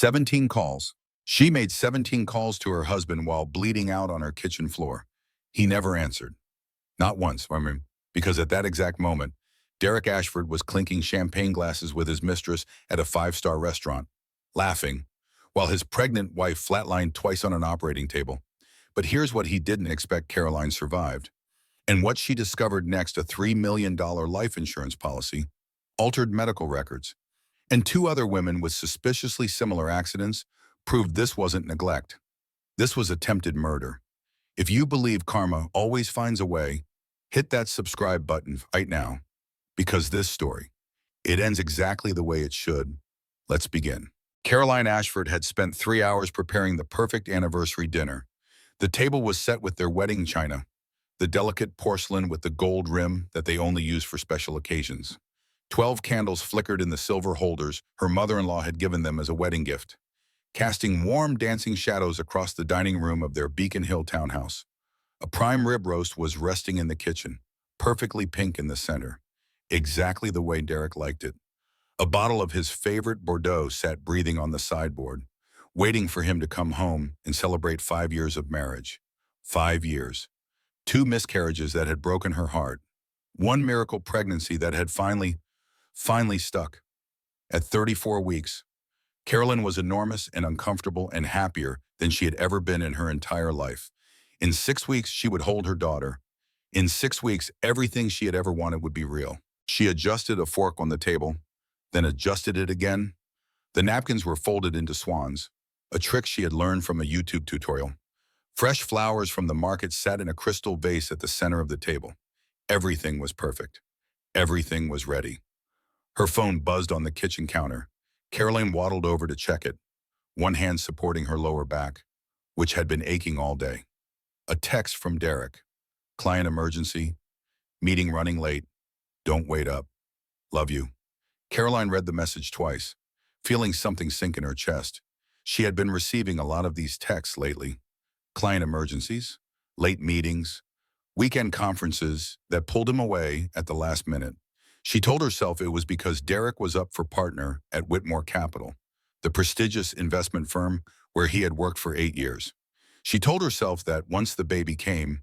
17 calls. She made 17 calls to her husband while bleeding out on her kitchen floor. He never answered. Not once, because at that exact moment, Derek Ashford was clinking champagne glasses with his mistress at a five-star restaurant, laughing, while his pregnant wife flatlined twice on an operating table. But here's what he didn't expect: Caroline survived. And what she discovered next: a $3 million life insurance policy, altered medical records, and two other women with suspiciously similar accidents proved this wasn't neglect. This was attempted murder. If you believe karma always finds a way, hit that subscribe button right now, because this story, it ends exactly the way it should. Let's begin. Caroline Ashford had spent 3 hours preparing the perfect anniversary dinner. The table was set with their wedding china, the delicate porcelain with the gold rim that they only use for special occasions. 12 candles flickered in the silver holders her mother-in-law had given them as a wedding gift, casting warm dancing shadows across the dining room of their Beacon Hill townhouse. A prime rib roast was resting in the kitchen, perfectly pink in the center, exactly the way Derek liked it. A bottle of his favorite Bordeaux sat breathing on the sideboard, waiting for him to come home and celebrate 5 years of marriage. 5 years. 2 miscarriages that had broken her heart. 1 miracle pregnancy that had finally stuck. At 34 weeks, Carolyn was enormous and uncomfortable and happier than she had ever been in her entire life. In 6 weeks, she would hold her daughter. In 6 weeks, everything she had ever wanted would be real. She adjusted a fork on the table, then adjusted it again. The napkins were folded into swans, a trick she had learned from a YouTube tutorial. Fresh flowers from the market sat in a crystal vase at the center of the table. Everything was perfect. Everything was ready. Her phone buzzed on the kitchen counter. Caroline waddled over to check it, one hand supporting her lower back, which had been aching all day. A text from Derek. Client emergency. Meeting running late. Don't wait up. Love you. Caroline read the message twice, feeling something sink in her chest. She had been receiving a lot of these texts lately. Client emergencies, late meetings, weekend conferences that pulled him away at the last minute. She told herself it was because Derek was up for partner at Whitmore Capital, the prestigious investment firm where he had worked for 8 years. She told herself that once the baby came,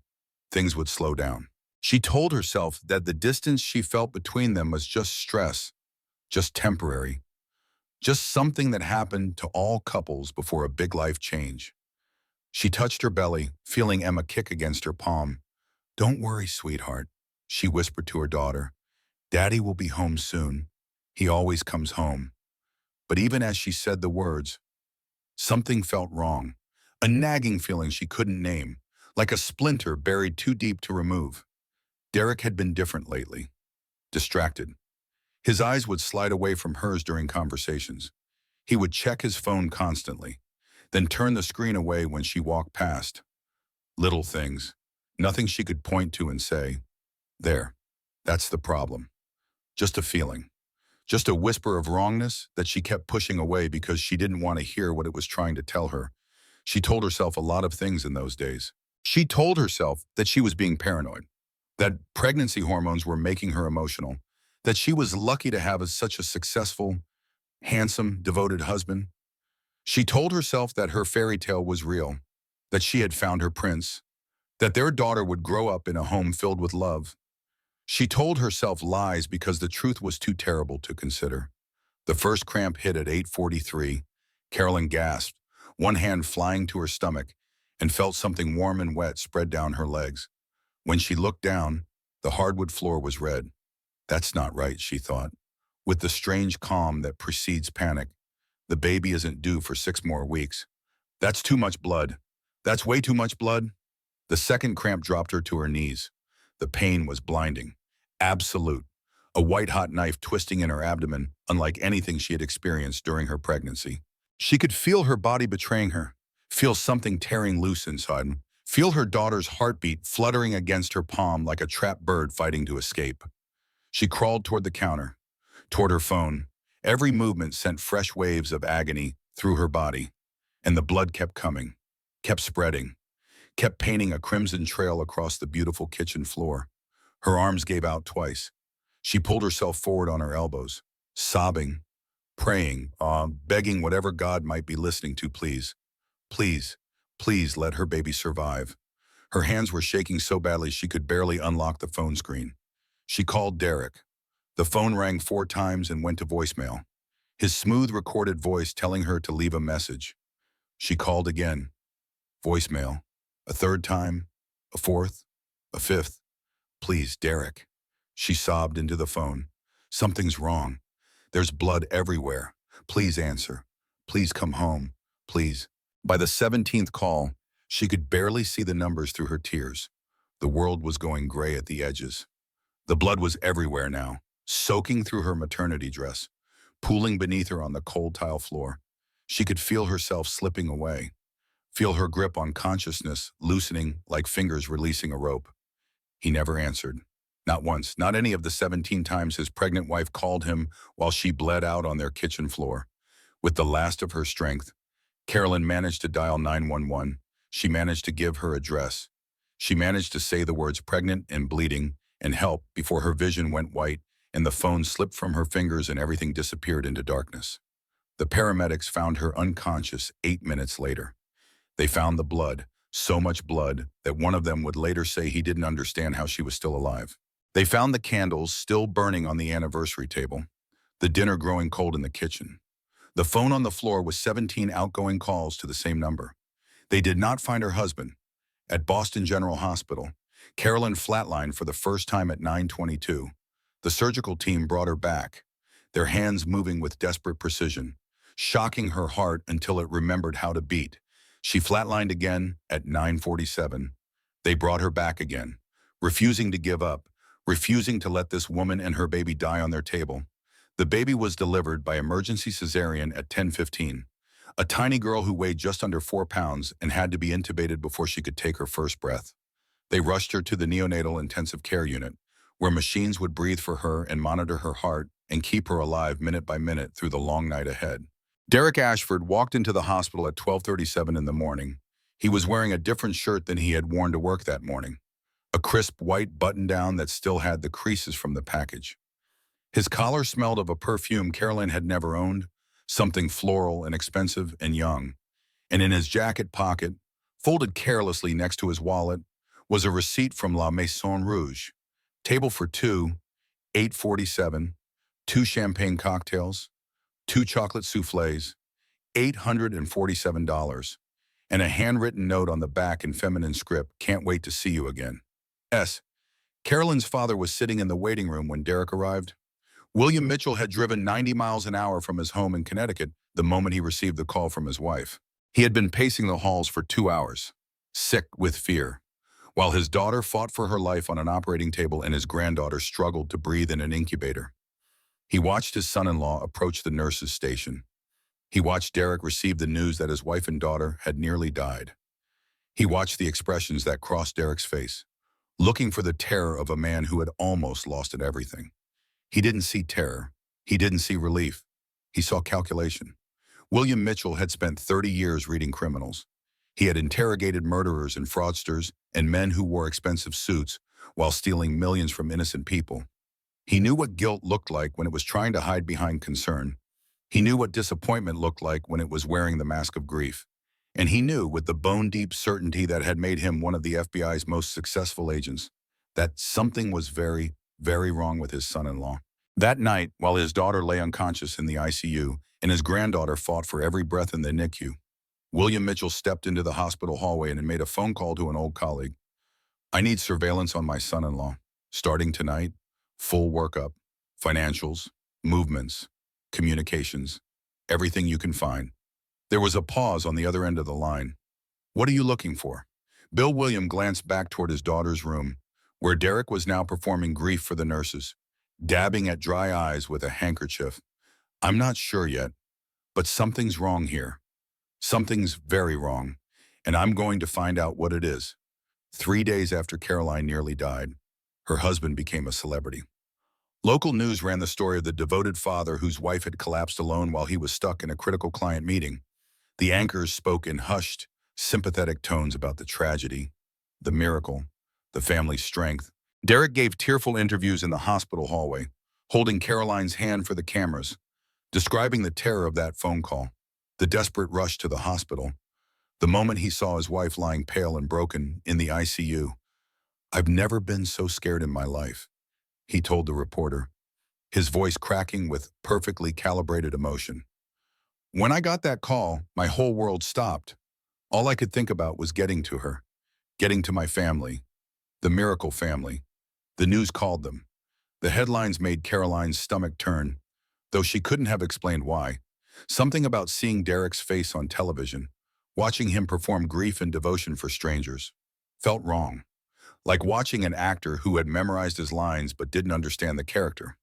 things would slow down. She told herself that the distance she felt between them was just stress, just temporary, just something that happened to all couples before a big life change. She touched her belly, feeling Emma kick against her palm. "Don't worry, sweetheart," she whispered to her daughter. "Daddy will be home soon. He always comes home." But even as she said the words, something felt wrong. A nagging feeling she couldn't name, like a splinter buried too deep to remove. Derek had been different lately. Distracted. His eyes would slide away from hers during conversations. He would check his phone constantly, then turn the screen away when she walked past. Little things. Nothing she could point to and say, "There, that's the problem." Just a feeling. Just a whisper of wrongness that she kept pushing away because she didn't want to hear what it was trying to tell her. She told herself a lot of things in those days. She told herself that she was being paranoid, that pregnancy hormones were making her emotional, that she was lucky to have such a successful, handsome, devoted husband. She told herself that her fairy tale was real, that she had found her prince, that their daughter would grow up in a home filled with love. She told herself lies because the truth was too terrible to consider. The first cramp hit at 8:43. Carolyn gasped, one hand flying to her stomach, and felt something warm and wet spread down her legs. When she looked down, the hardwood floor was red. That's not right, she thought, with the strange calm that precedes panic. The baby isn't due for 6 more weeks. That's too much blood. That's way too much blood. The second cramp dropped her to her knees. The pain was blinding, absolute, a white-hot knife twisting in her abdomen, unlike anything she had experienced during her pregnancy. She could feel her body betraying her, feel something tearing loose inside, feel her daughter's heartbeat fluttering against her palm like a trapped bird fighting to escape. She crawled toward the counter, toward her phone. Every movement sent fresh waves of agony through her body, and the blood kept coming, kept spreading, kept painting a crimson trail across the beautiful kitchen floor. Her arms gave out twice. She pulled herself forward on her elbows, sobbing, praying, begging whatever God might be listening to, please, please, please let her baby survive. Her hands were shaking so badly she could barely unlock the phone screen. She called Derek. The phone rang 4 times and went to voicemail, his smooth recorded voice telling her to leave a message. She called again. Voicemail. A third time. A fourth. A fifth. Please, Derek. She sobbed into the phone. Something's wrong. There's blood everywhere. Please answer. Please come home. Please. By the 17th call, she could barely see the numbers through her tears. The world was going gray at the edges. The blood was everywhere now, soaking through her maternity dress, pooling beneath her on the cold tile floor. She could feel herself slipping away, feel her grip on consciousness loosening like fingers releasing a rope. He never answered. Not once, not any of the 17 times his pregnant wife called him while she bled out on their kitchen floor. With the last of her strength, Carolyn managed to dial 911. She managed to give her address. She managed to say the words pregnant and bleeding and help before her vision went white and the phone slipped from her fingers and everything disappeared into darkness. The paramedics found her unconscious 8 minutes later. They found the blood, so much blood that one of them would later say he didn't understand how she was still alive. They found the candles still burning on the anniversary table, the dinner growing cold in the kitchen. The phone on the floor with 17 outgoing calls to the same number. They did not find her husband. At Boston General Hospital, Carolyn flatlined for the first time at 9:22. The surgical team brought her back, their hands moving with desperate precision, shocking her heart until it remembered how to beat. She flatlined again at 9:47. They brought her back again, refusing to give up, refusing to let this woman and her baby die on their table. The baby was delivered by emergency cesarean at 10:15. A tiny girl who weighed just under 4 pounds and had to be intubated before she could take her first breath. They rushed her to the neonatal intensive care unit, where machines would breathe for her and monitor her heart and keep her alive minute by minute through the long night ahead. Derek Ashford walked into the hospital at 12:37 in the morning. He was wearing a different shirt than he had worn to work that morning, a crisp white button-down that still had the creases from the package. His collar smelled of a perfume Carolyn had never owned, something floral and expensive and young. And in his jacket pocket, folded carelessly next to his wallet, was a receipt from La Maison Rouge. Table for two, $8.47, 2 champagne cocktails, 2 chocolate soufflés, $847, and a handwritten note on the back in feminine script, "Can't wait to see you again." S. Carolyn's father was sitting in the waiting room when Derek arrived. William Mitchell had driven 90 miles an hour from his home in Connecticut the moment he received the call from his wife. He had been pacing the halls for 2 hours, sick with fear, while his daughter fought for her life on an operating table and his granddaughter struggled to breathe in an incubator. He watched his son-in-law approach the nurse's station. He watched Derek receive the news that his wife and daughter had nearly died. He watched the expressions that crossed Derek's face, looking for the terror of a man who had almost lost it everything. He didn't see terror. He didn't see relief. He saw calculation. William Mitchell had spent 30 years reading criminals. He had interrogated murderers and fraudsters and men who wore expensive suits while stealing millions from innocent people. He knew what guilt looked like when it was trying to hide behind concern. He knew what disappointment looked like when it was wearing the mask of grief. And he knew, with the bone-deep certainty that had made him one of the FBI's most successful agents, that something was very, very wrong with his son-in-law. That night, while his daughter lay unconscious in the ICU and his granddaughter fought for every breath in the NICU, William Mitchell stepped into the hospital hallway and made a phone call to an old colleague. "I need surveillance on my son-in-law. Starting tonight, full workup, financials, movements, communications, everything you can find." There was a pause on the other end of the line. "What are you looking for?" Bill William glanced back toward his daughter's room, where Derek was now performing grief for the nurses, dabbing at dry eyes with a handkerchief. "I'm not sure yet, but something's wrong here. Something's very wrong, and I'm going to find out what it is." 3 days after Caroline nearly died, her husband became a celebrity. Local news ran the story of the devoted father whose wife had collapsed alone while he was stuck in a critical client meeting. The anchors spoke in hushed, sympathetic tones about the tragedy, the miracle, the family's strength. Derek gave tearful interviews in the hospital hallway, holding Caroline's hand for the cameras, describing the terror of that phone call, the desperate rush to the hospital, the moment he saw his wife lying pale and broken in the ICU. "I've never been so scared in my life," he told the reporter, his voice cracking with perfectly calibrated emotion. "When I got that call, my whole world stopped. All I could think about was getting to her, getting to my family, the miracle family." The news called them. The headlines made Caroline's stomach turn, though she couldn't have explained why. Something about seeing Derek's face on television, watching him perform grief and devotion for strangers, felt wrong. Like watching an actor who had memorized his lines but didn't understand the character.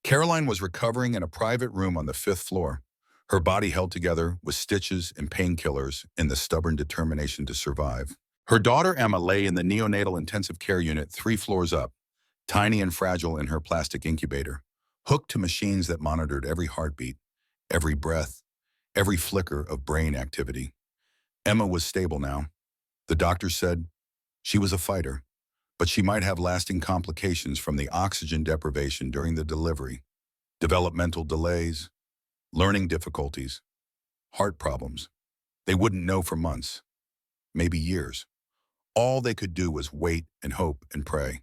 Caroline was recovering in a private room on the 5th floor, her body held together with stitches and painkillers in the stubborn determination to survive. Her daughter Emma lay in the neonatal intensive care unit 3 floors up, tiny and fragile in her plastic incubator, hooked to machines that monitored every heartbeat, every breath, every flicker of brain activity. Emma was stable now. The doctor said she was a fighter, but she might have lasting complications from the oxygen deprivation during the delivery, developmental delays, learning difficulties, heart problems. They wouldn't know for months, maybe years. All they could do was wait and hope and pray.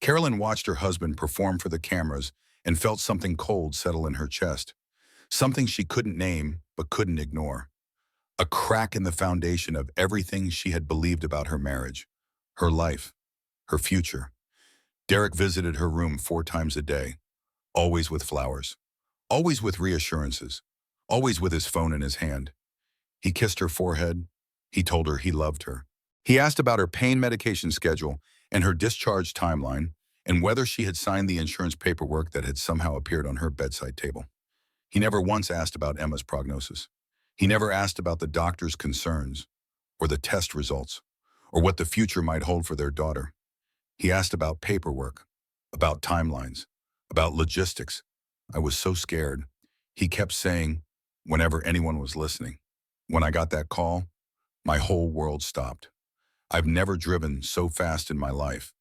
Carolyn watched her husband perform for the cameras and felt something cold settle in her chest, something she couldn't name but couldn't ignore. A crack in the foundation of everything she had believed about her marriage, her life, her future. Derek visited her room 4 times a day, always with flowers, always with reassurances, always with his phone in his hand. He kissed her forehead. He told her he loved her. He asked about her pain medication schedule and her discharge timeline and whether she had signed the insurance paperwork that had somehow appeared on her bedside table. He never once asked about Emma's prognosis. He never asked about the doctor's concerns or the test results or what the future might hold for their daughter. He asked about paperwork, about timelines, about logistics. I was so scared. He kept saying, whenever anyone was listening, "When I got that call, my whole world stopped. I've never driven so fast in my life."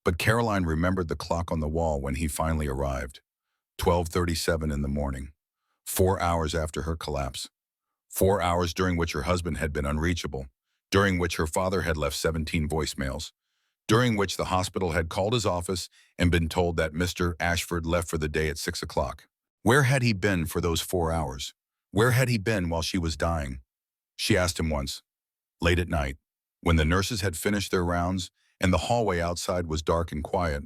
But Caroline remembered the clock on the wall when he finally arrived. 12:37 in the morning, 4 hours after her collapse. 4 hours during which her husband had been unreachable, during which her father had left 17 voicemails, during which the hospital had called his office and been told that Mr. Ashford left for the day at 6 o'clock. Where had he been for those 4 hours? Where had he been while she was dying? She asked him once, late at night, when the nurses had finished their rounds and the hallway outside was dark and quiet.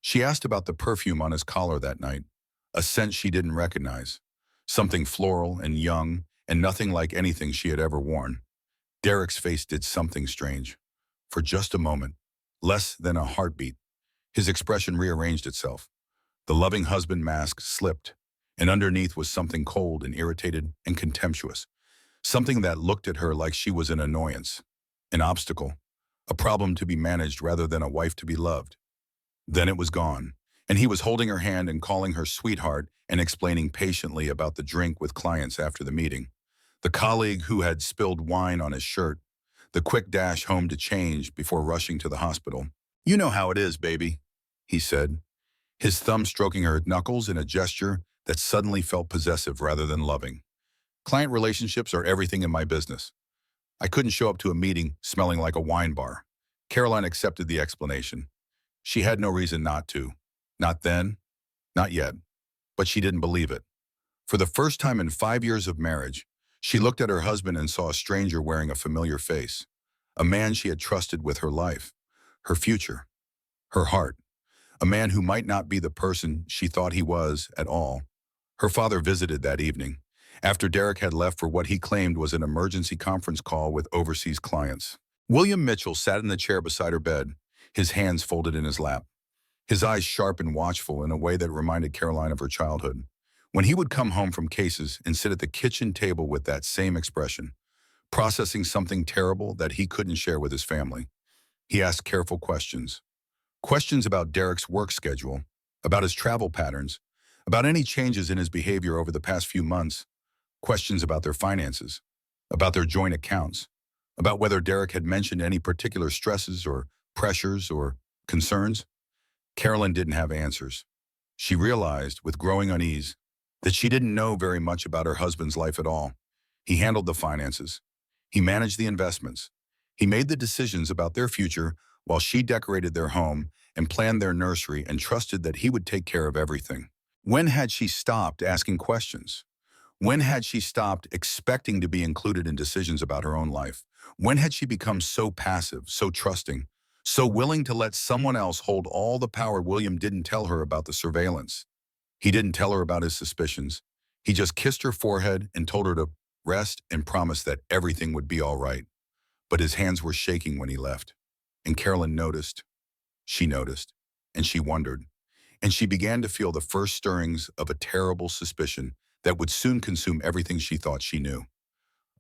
She asked about the perfume on his collar that night, a scent she didn't recognize, something floral and young and nothing like anything she had ever worn. Derek's face did something strange. For just a moment, less than a heartbeat, his expression rearranged itself. The loving husband mask slipped, and underneath was something cold and irritated and contemptuous, something that looked at her like she was an annoyance, an obstacle, a problem to be managed rather than a wife to be loved. Then it was gone, and he was holding her hand and calling her sweetheart and explaining patiently about the drink with clients after the meeting, the colleague who had spilled wine on his shirt, the quick dash home to change before rushing to the hospital. "You know how it is, baby," he said, his thumb stroking her knuckles in a gesture that suddenly felt possessive rather than loving. "Client relationships are everything in my business. I couldn't show up to a meeting smelling like a wine bar." Caroline accepted the explanation. She had no reason not to. Not then, not yet. But she didn't believe it. For the first time in 5 years of marriage, she looked at her husband and saw a stranger wearing a familiar face, a man she had trusted with her life, her future, her heart, a man who might not be the person she thought he was at all. Her father visited that evening, after Derek had left for what he claimed was an emergency conference call with overseas clients. William Mitchell sat in the chair beside her bed, his hands folded in his lap, his eyes sharp and watchful in a way that reminded Caroline of her childhood. When he would come home from cases and sit at the kitchen table with that same expression, processing something terrible that he couldn't share with his family, he asked careful questions. Questions about Derek's work schedule, about his travel patterns, about any changes in his behavior over the past few months, questions about their finances, about their joint accounts, about whether Derek had mentioned any particular stresses or pressures or concerns. Carolyn didn't have answers. She realized, with growing unease, that she didn't know very much about her husband's life at all. He handled the finances. He managed the investments. He made the decisions about their future while she decorated their home and planned their nursery and trusted that he would take care of everything. When had she stopped asking questions? When had she stopped expecting to be included in decisions about her own life? When had she become so passive, so trusting, so willing to let someone else hold all the power? William didn't tell her about the surveillance. He didn't tell her about his suspicions. He just kissed her forehead and told her to rest and promised that everything would be all right. But his hands were shaking when he left. And Carolyn noticed. She noticed. And she wondered. And she began to feel the first stirrings of a terrible suspicion that would soon consume everything she thought she knew.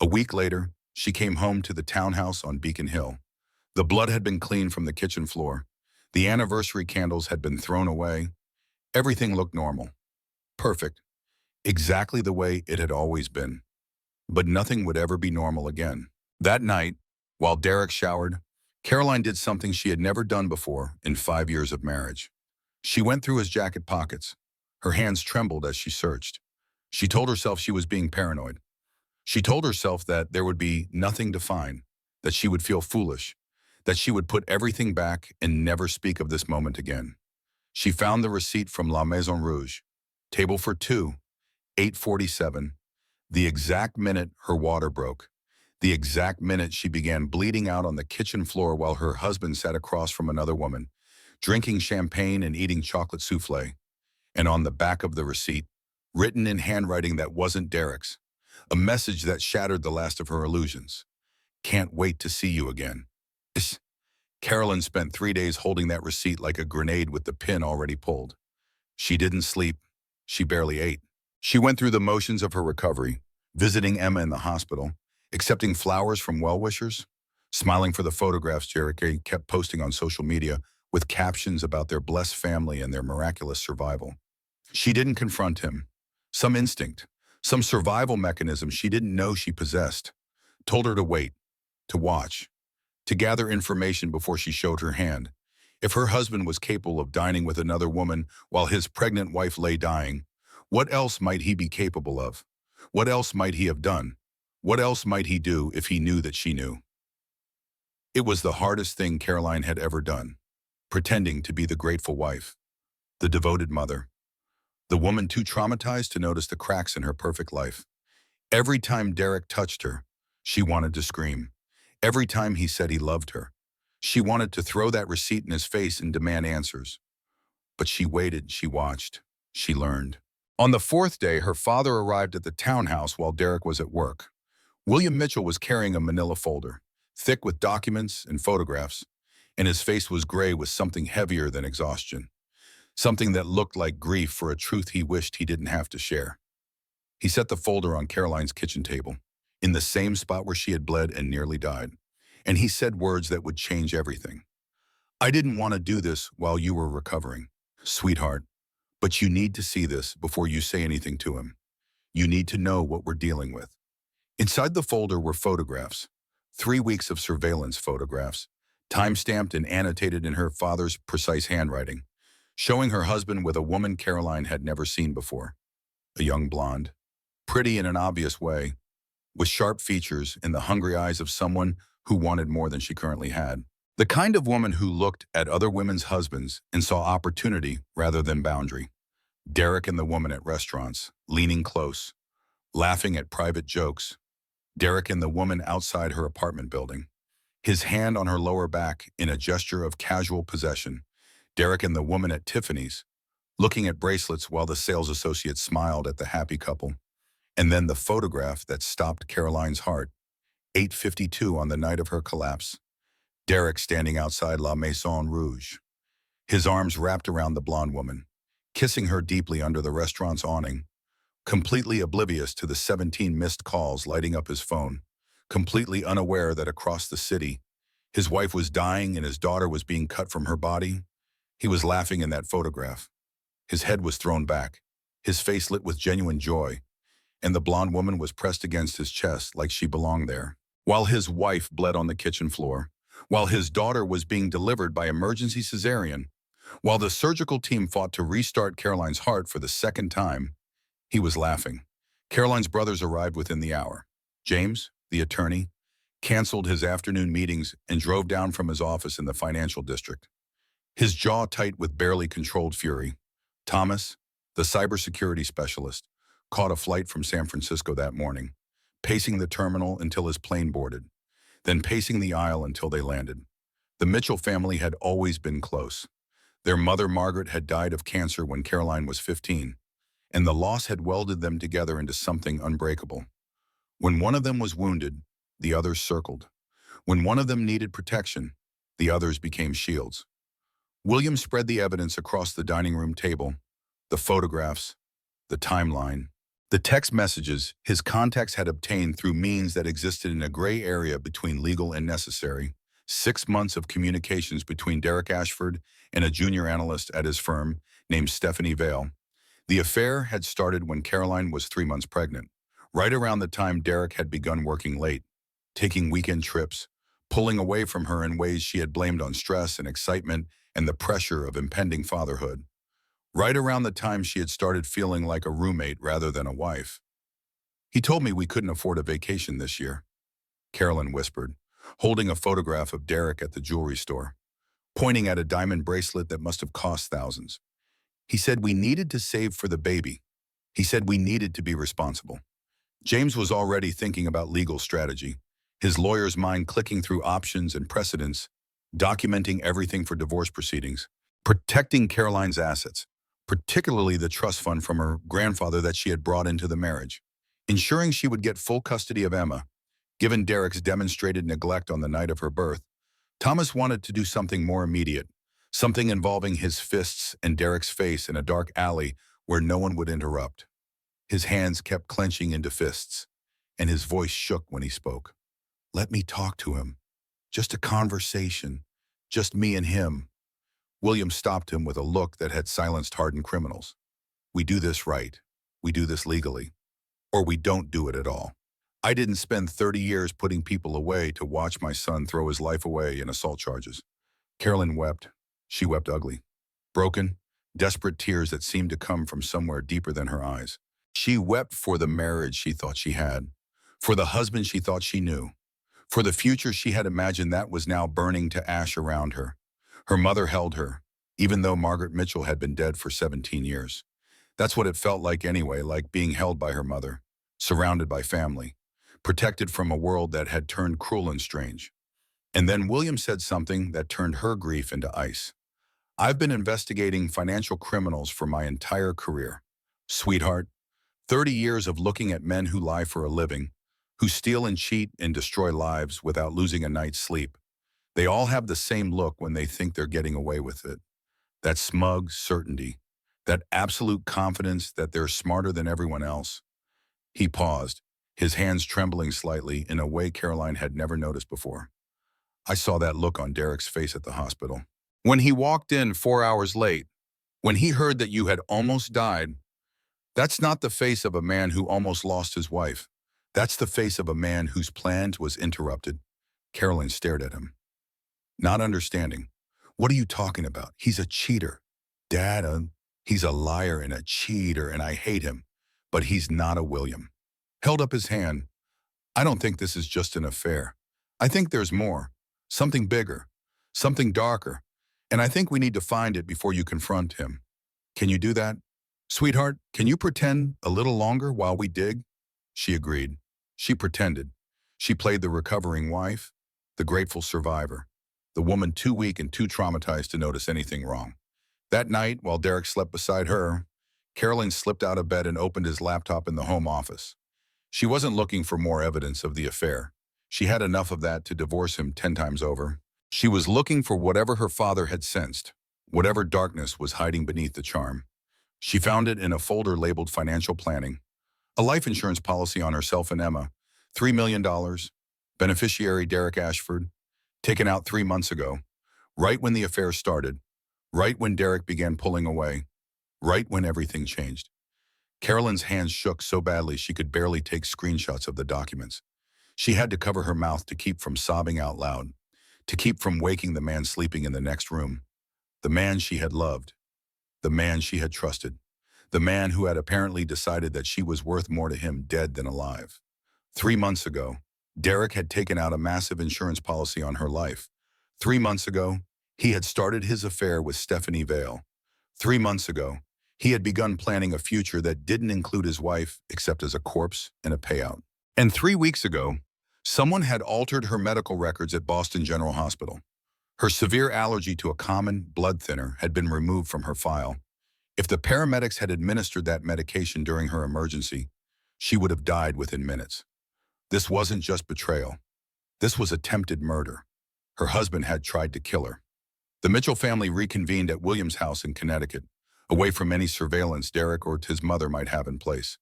A week later, she came home to the townhouse on Beacon Hill. The blood had been cleaned from the kitchen floor. The anniversary candles had been thrown away. Everything looked normal. Perfect. Exactly the way it had always been. But nothing would ever be normal again. That night, while Derek showered, Caroline did something she had never done before in 5 years of marriage. She went through his jacket pockets. Her hands trembled as she searched. She told herself she was being paranoid. She told herself that there would be nothing to find, that she would feel foolish, that she would put everything back and never speak of this moment again. She found the receipt from La Maison Rouge. Table for two, 8:47, the exact minute her water broke, the exact minute she began bleeding out on the kitchen floor while her husband sat across from another woman, drinking champagne and eating chocolate souffle. And on the back of the receipt, written in handwriting that wasn't Derek's, a message that shattered the last of her illusions. Can't wait to see you again. Carolyn spent 3 days holding that receipt like a grenade with the pin already pulled. She didn't sleep. She barely ate. She went through the motions of her recovery, visiting Emma in the hospital, accepting flowers from well-wishers, smiling for the photographs Derek kept posting on social media with captions about their blessed family and their miraculous survival. She didn't confront him. Some instinct, some survival mechanism she didn't know she possessed, told her to wait, to watch, to gather information before she showed her hand. If her husband was capable of dining with another woman while his pregnant wife lay dying, what else might he be capable of? What else might he have done? What else might he do if he knew that she knew? It was the hardest thing Caroline had ever done, pretending to be the grateful wife, the devoted mother, the woman too traumatized to notice the cracks in her perfect life. Every time Derek touched her, she wanted to scream. Every time he said he loved her, she wanted to throw that receipt in his face and demand answers. But she waited, she watched, she learned. On the fourth day, her father arrived at the townhouse while Derek was at work. William Mitchell was carrying a manila folder, thick with documents and photographs, and his face was gray with something heavier than exhaustion, something that looked like grief for a truth he wished he didn't have to share. He set the folder on Caroline's kitchen table, in the same spot where she had bled and nearly died, and he said words that would change everything. I didn't want to do this while you were recovering, sweetheart, but you need to see this before you say anything to him. You need to know what we're dealing with. Inside the folder were photographs, 3 weeks of surveillance photographs, time-stamped and annotated in her father's precise handwriting, showing her husband with a woman Caroline had never seen before. A young blonde, pretty in an obvious way, with sharp features and the hungry eyes of someone who wanted more than she currently had. The kind of woman who looked at other women's husbands and saw opportunity rather than boundary. Derek and the woman at restaurants, leaning close, laughing at private jokes. Derek and the woman outside her apartment building, his hand on her lower back in a gesture of casual possession. Derek and the woman at Tiffany's, looking at bracelets while the sales associate smiled at the happy couple. And then the photograph that stopped Caroline's heart, 8:52 on the night of her collapse. Derek standing outside La Maison Rouge, his arms wrapped around the blonde woman, kissing her deeply under the restaurant's awning, completely oblivious to the 17 missed calls lighting up his phone, completely unaware that across the city, his wife was dying and his daughter was being cut from her body. He was laughing in that photograph. His head was thrown back, his face lit with genuine joy, and the blonde woman was pressed against his chest like she belonged there. While his wife bled on the kitchen floor, while his daughter was being delivered by emergency cesarean, while the surgical team fought to restart Caroline's heart for the second time, He was laughing. Caroline's brothers arrived within the hour. James, the attorney, canceled his afternoon meetings and drove down from his office in the financial district, his jaw tight with barely controlled fury. Thomas, the cybersecurity specialist, caught a flight from San Francisco that morning, pacing the terminal until his plane boarded, then pacing the aisle until they landed. The Mitchell family had always been close. Their mother, Margaret, had died of cancer when Caroline was 15, and the loss had welded them together into something unbreakable. When one of them was wounded, the others circled. When one of them needed protection, the others became shields. William spread the evidence across the dining room table, the photographs, the timeline, the text messages his contacts had obtained through means that existed in a gray area between legal and necessary. 6 months of communications between Derek Ashford and a junior analyst at his firm named Stephanie Vale. The affair had started when Caroline was 3 months pregnant, right around the time Derek had begun working late, taking weekend trips, pulling away from her in ways she had blamed on stress and excitement and the pressure of impending fatherhood. Right around the time she had started feeling like a roommate rather than a wife. "He told me we couldn't afford a vacation this year," Carolyn whispered, holding a photograph of Derek at the jewelry store, pointing at a diamond bracelet that must have cost thousands. "He said we needed to save for the baby. He said we needed to be responsible." James was already thinking about legal strategy, his lawyer's mind clicking through options and precedents, documenting everything for divorce proceedings, protecting Caroline's assets, particularly the trust fund from her grandfather that she had brought into the marriage, ensuring she would get full custody of Emma, given Derek's demonstrated neglect on the night of her birth. Thomas wanted to do something more immediate, something involving his fists and Derek's face in a dark alley where no one would interrupt. His hands kept clenching into fists, and his voice shook when he spoke. "Let me talk to him. Just a conversation. Just me and him." William stopped him with a look that had silenced hardened criminals. "We do this right. We do this legally. Or we don't do it at all. I didn't spend 30 years putting people away to watch my son throw his life away in assault charges." Carolyn wept. She wept ugly. Broken, desperate tears that seemed to come from somewhere deeper than her eyes. She wept for the marriage she thought she had, for the husband she thought she knew, for the future she had imagined that was now burning to ash around her. Her mother held her, even though Margaret Mitchell had been dead for 17 years. That's what it felt like anyway, like being held by her mother, surrounded by family, protected from a world that had turned cruel and strange. And then William said something that turned her grief into ice. "I've been investigating financial criminals for my entire career. Sweetheart, 30 years of looking at men who lie for a living, who steal and cheat and destroy lives without losing a night's sleep. They all have the same look when they think they're getting away with it. That smug certainty, that absolute confidence that they're smarter than everyone else." He paused, his hands trembling slightly in a way Caroline had never noticed before. "I saw that look on Derek's face at the hospital. When he walked in 4 hours late, when he heard that you had almost died, that's not the face of a man who almost lost his wife. That's the face of a man whose plans was interrupted." Caroline stared at him, not understanding. "What are you talking about? He's a cheater. Dad, he's a liar and a cheater, and I hate him. But he's not a William." Held up his hand. "I don't think this is just an affair. I think there's more. Something bigger. Something darker. And I think we need to find it before you confront him. Can you do that? Sweetheart, can you pretend a little longer while we dig?" She agreed. She pretended. She played the recovering wife, the grateful survivor, the woman too weak and too traumatized to notice anything wrong. That night, while Derek slept beside her, Caroline slipped out of bed and opened his laptop in the home office. She wasn't looking for more evidence of the affair. She had enough of that to divorce him 10 times over. She was looking for whatever her father had sensed, whatever darkness was hiding beneath the charm. She found it in a folder labeled financial planning, a life insurance policy on herself and Emma, $3 million, beneficiary Derek Ashford, taken out 3 months ago, right when the affair started, right when Derek began pulling away, right when everything changed. Carolyn's hands shook so badly she could barely take screenshots of the documents. She had to cover her mouth to keep from sobbing out loud, to keep from waking the man sleeping in the next room, the man she had loved, the man she had trusted, the man who had apparently decided that she was worth more to him dead than alive. 3 months ago, Derek had taken out a massive insurance policy on her life. 3 months ago, he had started his affair with Stephanie Vale. 3 months ago, he had begun planning a future that didn't include his wife except as a corpse and a payout. And 3 weeks ago, someone had altered her medical records at Boston General Hospital. Her severe allergy to a common blood thinner had been removed from her file. If the paramedics had administered that medication during her emergency, she would have died within minutes. This wasn't just betrayal. This was attempted murder. Her husband had tried to kill her. The Mitchell family reconvened at William's house in Connecticut, away from any surveillance Derek or his mother might have in place.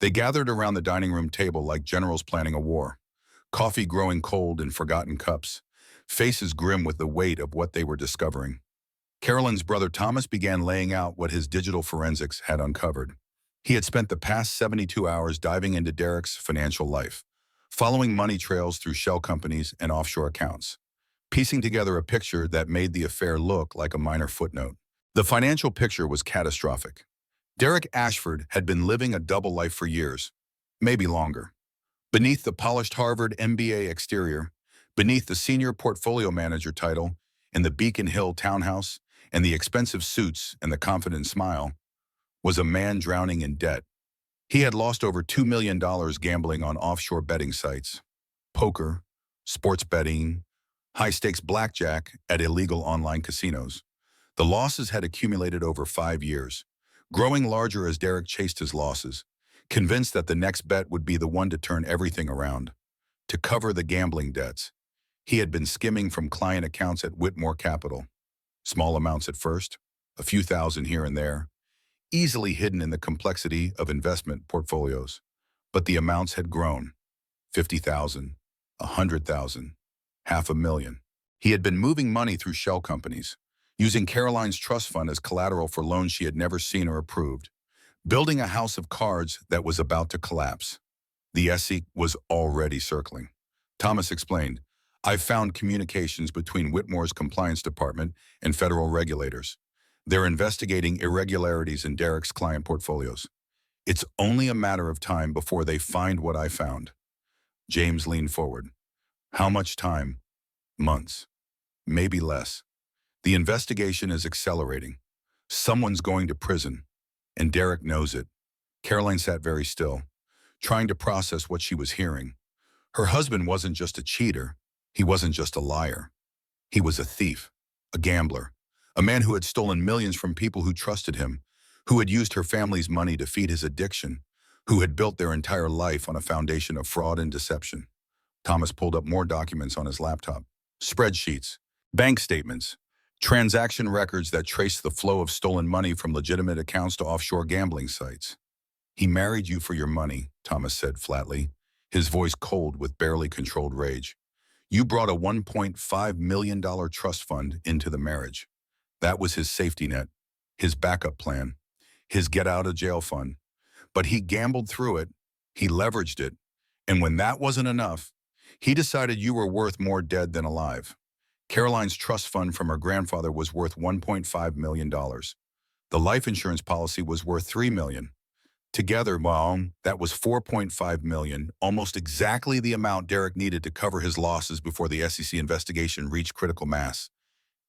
They gathered around the dining room table like generals planning a war, coffee growing cold in forgotten cups, faces grim with the weight of what they were discovering. Carolyn's brother Thomas began laying out what his digital forensics had uncovered. He had spent the past 72 hours diving into Derek's financial life, following money trails through shell companies and offshore accounts, piecing together a picture that made the affair look like a minor footnote. The financial picture was catastrophic. Derek Ashford had been living a double life for years, maybe longer. Beneath the polished Harvard MBA exterior, beneath the senior portfolio manager title in the Beacon Hill townhouse and the expensive suits and the confident smile, was a man drowning in debt. He had lost over $2 million gambling on offshore betting sites, poker, sports betting, high-stakes blackjack at illegal online casinos. The losses had accumulated over 5 years, growing larger as Derek chased his losses, convinced that the next bet would be the one to turn everything around. To cover the gambling debts, he had been skimming from client accounts at Whitmore Capital. Small amounts at first, a few thousand here and there, easily hidden in the complexity of investment portfolios. But the amounts had grown. 50,000, 100,000, $500,000. He had been moving money through shell companies, using Caroline's trust fund as collateral for loans she had never seen or approved, building a house of cards that was about to collapse. The SEC was already circling. Thomas explained, "I've found communications between Whitmore's compliance department and federal regulators. They're investigating irregularities in Derek's client portfolios. It's only a matter of time before they find what I found." James leaned forward. "How much time?" "Months. Maybe less. The investigation is accelerating. Someone's going to prison, and Derek knows it." Caroline sat very still, trying to process what she was hearing. Her husband wasn't just a cheater. He wasn't just a liar. He was a thief, a gambler, a man who had stolen millions from people who trusted him, who had used her family's money to feed his addiction, who had built their entire life on a foundation of fraud and deception. Thomas pulled up more documents on his laptop. Spreadsheets, bank statements, transaction records that traced the flow of stolen money from legitimate accounts to offshore gambling sites. "He married you for your money," Thomas said flatly, his voice cold with barely controlled rage. "You brought a $1.5 million trust fund into the marriage. That was his safety net, his backup plan, his get-out-of-jail fund. But he gambled through it, he leveraged it, and when that wasn't enough, he decided you were worth more dead than alive." Caroline's trust fund from her grandfather was worth $1.5 million. The life insurance policy was worth $3 million. Together, well, that was $4.5 million, almost exactly the amount Derek needed to cover his losses before the SEC investigation reached critical mass.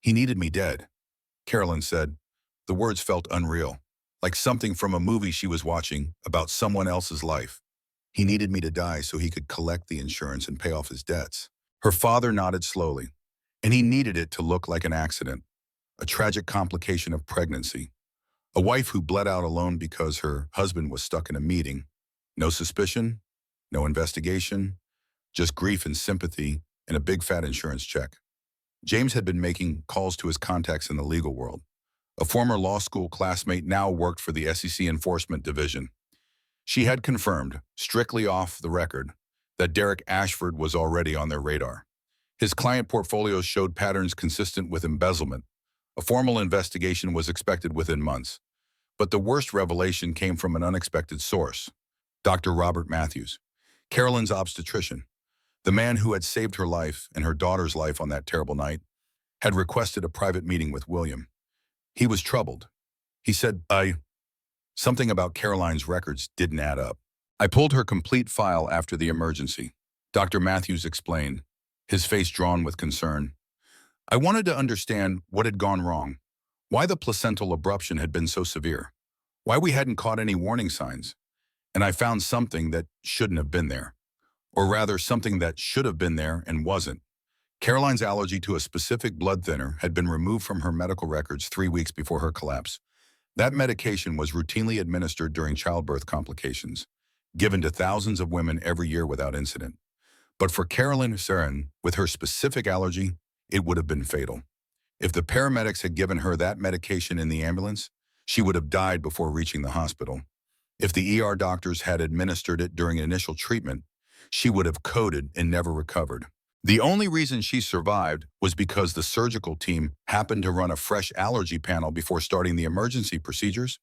"He needed me dead," Carolyn said. The words felt unreal, like something from a movie she was watching about someone else's life. "He needed me to die so he could collect the insurance and pay off his debts." Her father nodded slowly. "And he needed it to look like an accident, a tragic complication of pregnancy. A wife who bled out alone because her husband was stuck in a meeting. No suspicion, no investigation, just grief and sympathy and a big fat insurance check." James had been making calls to his contacts in the legal world. A former law school classmate now worked for the SEC Enforcement Division. She had confirmed, strictly off the record, that Derek Ashford was already on their radar. His client portfolios showed patterns consistent with embezzlement. A formal investigation was expected within months. But the worst revelation came from an unexpected source. Dr. Robert Matthews, Carolyn's obstetrician, the man who had saved her life and her daughter's life on that terrible night, had requested a private meeting with William. He was troubled. He said, Something about Caroline's records didn't add up. I pulled her complete file after the emergency. Dr. Matthews explained, his face drawn with concern. I wanted to understand what had gone wrong, why the placental abruption had been so severe, why we hadn't caught any warning signs, and I found something that shouldn't have been there, or rather something that should have been there and wasn't. Caroline's allergy to a specific blood thinner had been removed from her medical records 3 weeks before her collapse. That medication was routinely administered during childbirth complications, given to thousands of women every year without incident. But for Caroline Seren, with her specific allergy, it would have been fatal. If the paramedics had given her that medication in the ambulance, she would have died before reaching the hospital. If the ER doctors had administered it during initial treatment, she would have coded and never recovered. The only reason she survived was because the surgical team happened to run a fresh allergy panel before starting the emergency procedures.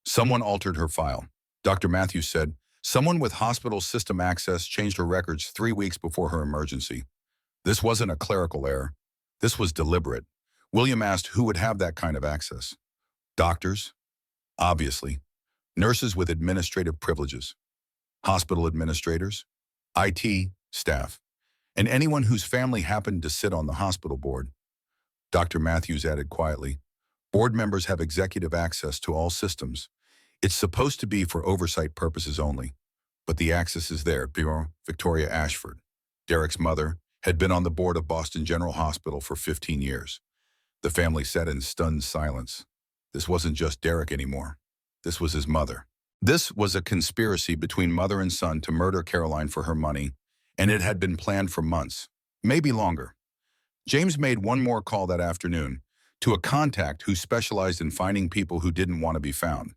Someone altered her file. Dr. Matthews said, someone with hospital system access changed her records 3 weeks before her emergency. This wasn't a clerical error. This was deliberate. William asked who would have that kind of access. Doctors? Obviously. Nurses with administrative privileges. Hospital administrators? IT staff. And anyone whose family happened to sit on the hospital board. Dr. Matthews added quietly, board members have executive access to all systems. It's supposed to be for oversight purposes only, but the access is there. Victoria Ashford, Derek's mother, had been on the board of Boston General Hospital for 15 years. The family sat in stunned silence. This wasn't just Derek anymore. This was his mother. This was a conspiracy between mother and son to murder Caroline for her money, and it had been planned for months, maybe longer. James made one more call that afternoon to a contact who specialized in finding people who didn't want to be found.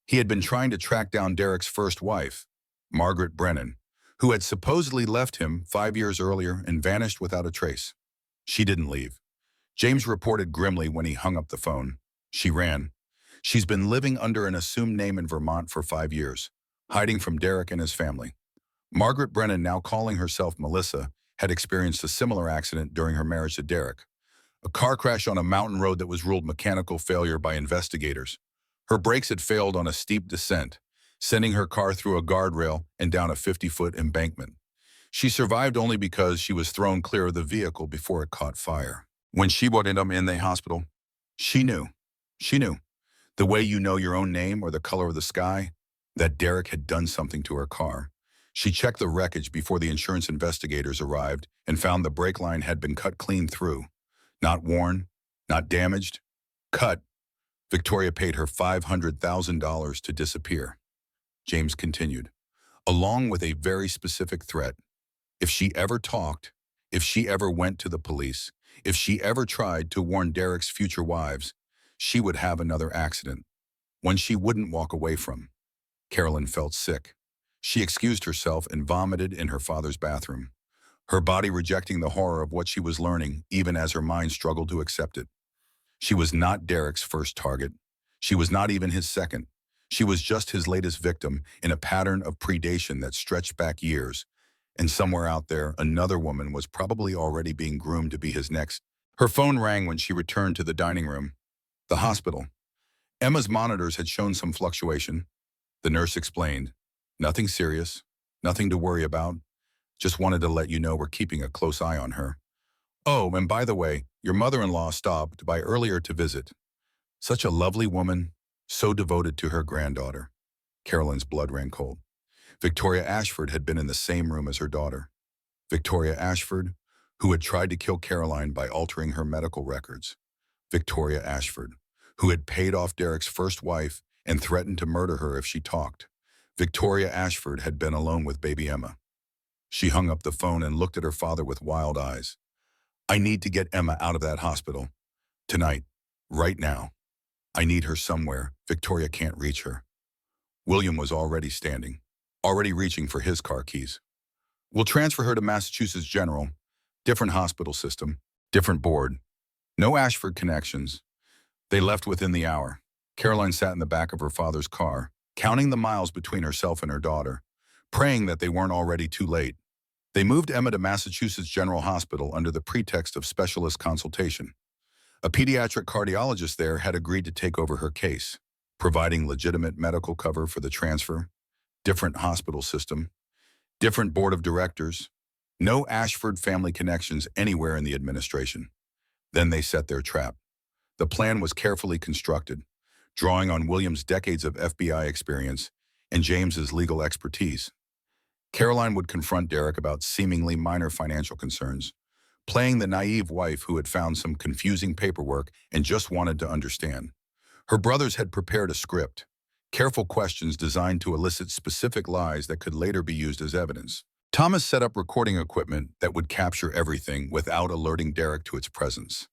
He had been trying to track down Derek's first wife, Margaret Brennan, who had supposedly left him 5 years earlier and vanished without a trace. She didn't leave. James reported grimly when he hung up the phone. She ran. She's been living under an assumed name in Vermont for 5 years, hiding from Derek and his family. Margaret Brennan, now calling herself Melissa, had experienced a similar accident during her marriage to Derek. A car crash on a mountain road that was ruled mechanical failure by investigators. Her brakes had failed on a steep descent, sending her car through a guardrail and down a 50-foot embankment. She survived only because she was thrown clear of the vehicle before it caught fire. When she ended up in the hospital, she knew. She knew. The way you know your own name or the color of the sky, that Derek had done something to her car. She checked the wreckage before the insurance investigators arrived and found the brake line had been cut clean through. Not worn, not damaged, cut. Victoria paid her $500,000 to disappear. James continued, along with a very specific threat. If she ever talked, if she ever went to the police, if she ever tried to warn Derek's future wives, she would have another accident, one she wouldn't walk away from. Carolyn felt sick. She excused herself and vomited in her father's bathroom, her body rejecting the horror of what she was learning, even as her mind struggled to accept it. She was not Derek's first target. She was not even his second. She was just his latest victim in a pattern of predation that stretched back years. And somewhere out there, another woman was probably already being groomed to be his next. Her phone rang when she returned to the dining room. The hospital. Emma's monitors had shown some fluctuation. The nurse explained, nothing serious, nothing to worry about. Just wanted to let you know we're keeping a close eye on her. Oh, and by the way, your mother-in-law stopped by earlier to visit. Such a lovely woman, so devoted to her granddaughter. Carolyn's blood ran cold. Victoria Ashford had been in the same room as her daughter. Victoria Ashford, who had tried to kill Caroline by altering her medical records. Victoria Ashford, who had paid off Derek's first wife and threatened to murder her if she talked. Victoria Ashford had been alone with baby Emma. She hung up the phone and looked at her father with wild eyes. I need to get Emma out of that hospital. Tonight. Right now. I need her somewhere. Victoria can't reach her. William was already standing, already reaching for his car keys. We'll transfer her to Massachusetts General. Different hospital system. Different board. No Ashford connections. They left within the hour. Caroline sat in the back of her father's car, counting the miles between herself and her daughter, praying that they weren't already too late. They moved Emma to Massachusetts General Hospital under the pretext of specialist consultation. A pediatric cardiologist there had agreed to take over her case. providing legitimate medical cover for the transfer, different hospital system, different board of directors, no Ashford family connections anywhere in the administration. Then they set their trap. The plan was carefully constructed, drawing on William's decades of FBI experience and James's legal expertise. Caroline would confront Derek about seemingly minor financial concerns, playing the naive wife who had found some confusing paperwork and just wanted to understand. Her brothers had prepared a script, careful questions designed to elicit specific lies that could later be used as evidence. Thomas set up recording equipment that would capture everything without alerting Derek to its presence.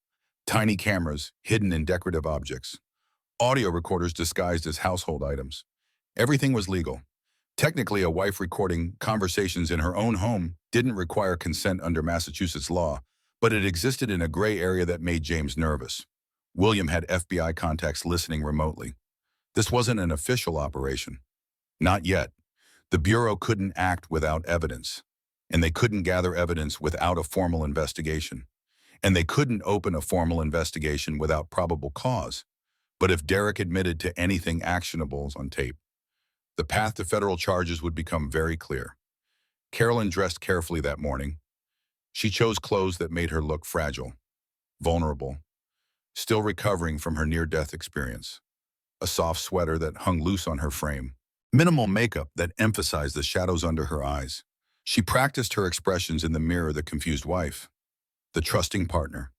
Tiny cameras hidden in decorative objects, audio recorders disguised as household items. Everything was legal. Technically, a wife recording conversations in her own home didn't require consent under Massachusetts law, but it existed in a gray area that made James nervous. William had FBI contacts listening remotely. This wasn't an official operation. Not yet. The Bureau couldn't act without evidence, and they couldn't gather evidence without a formal investigation. And they couldn't open a formal investigation without probable cause. But if Derek admitted to anything actionable on tape, the path to federal charges would become very clear. Carolyn dressed carefully that morning. She chose clothes that made her look fragile, vulnerable, still recovering from her near-death experience. A soft sweater that hung loose on her frame. Minimal makeup that emphasized the shadows under her eyes. She practiced her expressions in the mirror, the confused wife, the trusting partner,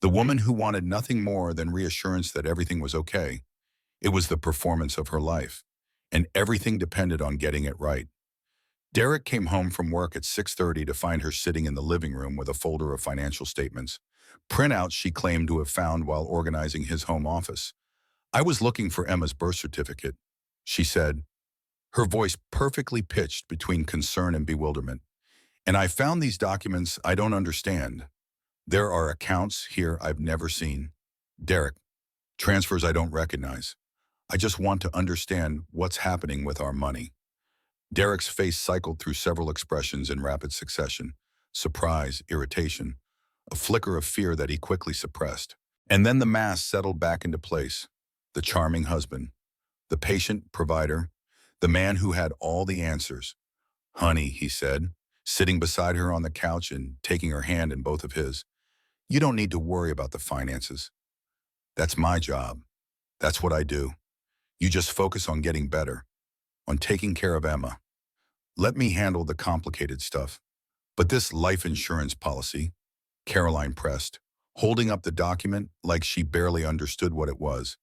the woman who wanted nothing more than reassurance that everything was okay. It was the performance of her life, and everything depended on getting it right. Derek came home from work at 6:30 to find her sitting in the living room with a folder of financial statements, printouts she claimed to have found while organizing his home office. "I was looking for Emma's birth certificate," she said, her voice perfectly pitched between concern and bewilderment. "And I found these documents I don't understand. There are accounts here I've never seen. Derek, transfers I don't recognize. I just want to understand what's happening with our money." Derek's face cycled through several expressions in rapid succession: surprise, irritation, a flicker of fear that he quickly suppressed. And then the mask settled back into place. The charming husband, the patient provider, the man who had all the answers. "Honey," he said, sitting beside her on the couch and taking her hand in both of his, "you don't need to worry about the finances. That's my job. That's what I do. You just focus on getting better, on taking care of Emma. Let me handle the complicated stuff." "But this life insurance policy," Caroline pressed, holding up the document like she barely understood what it was.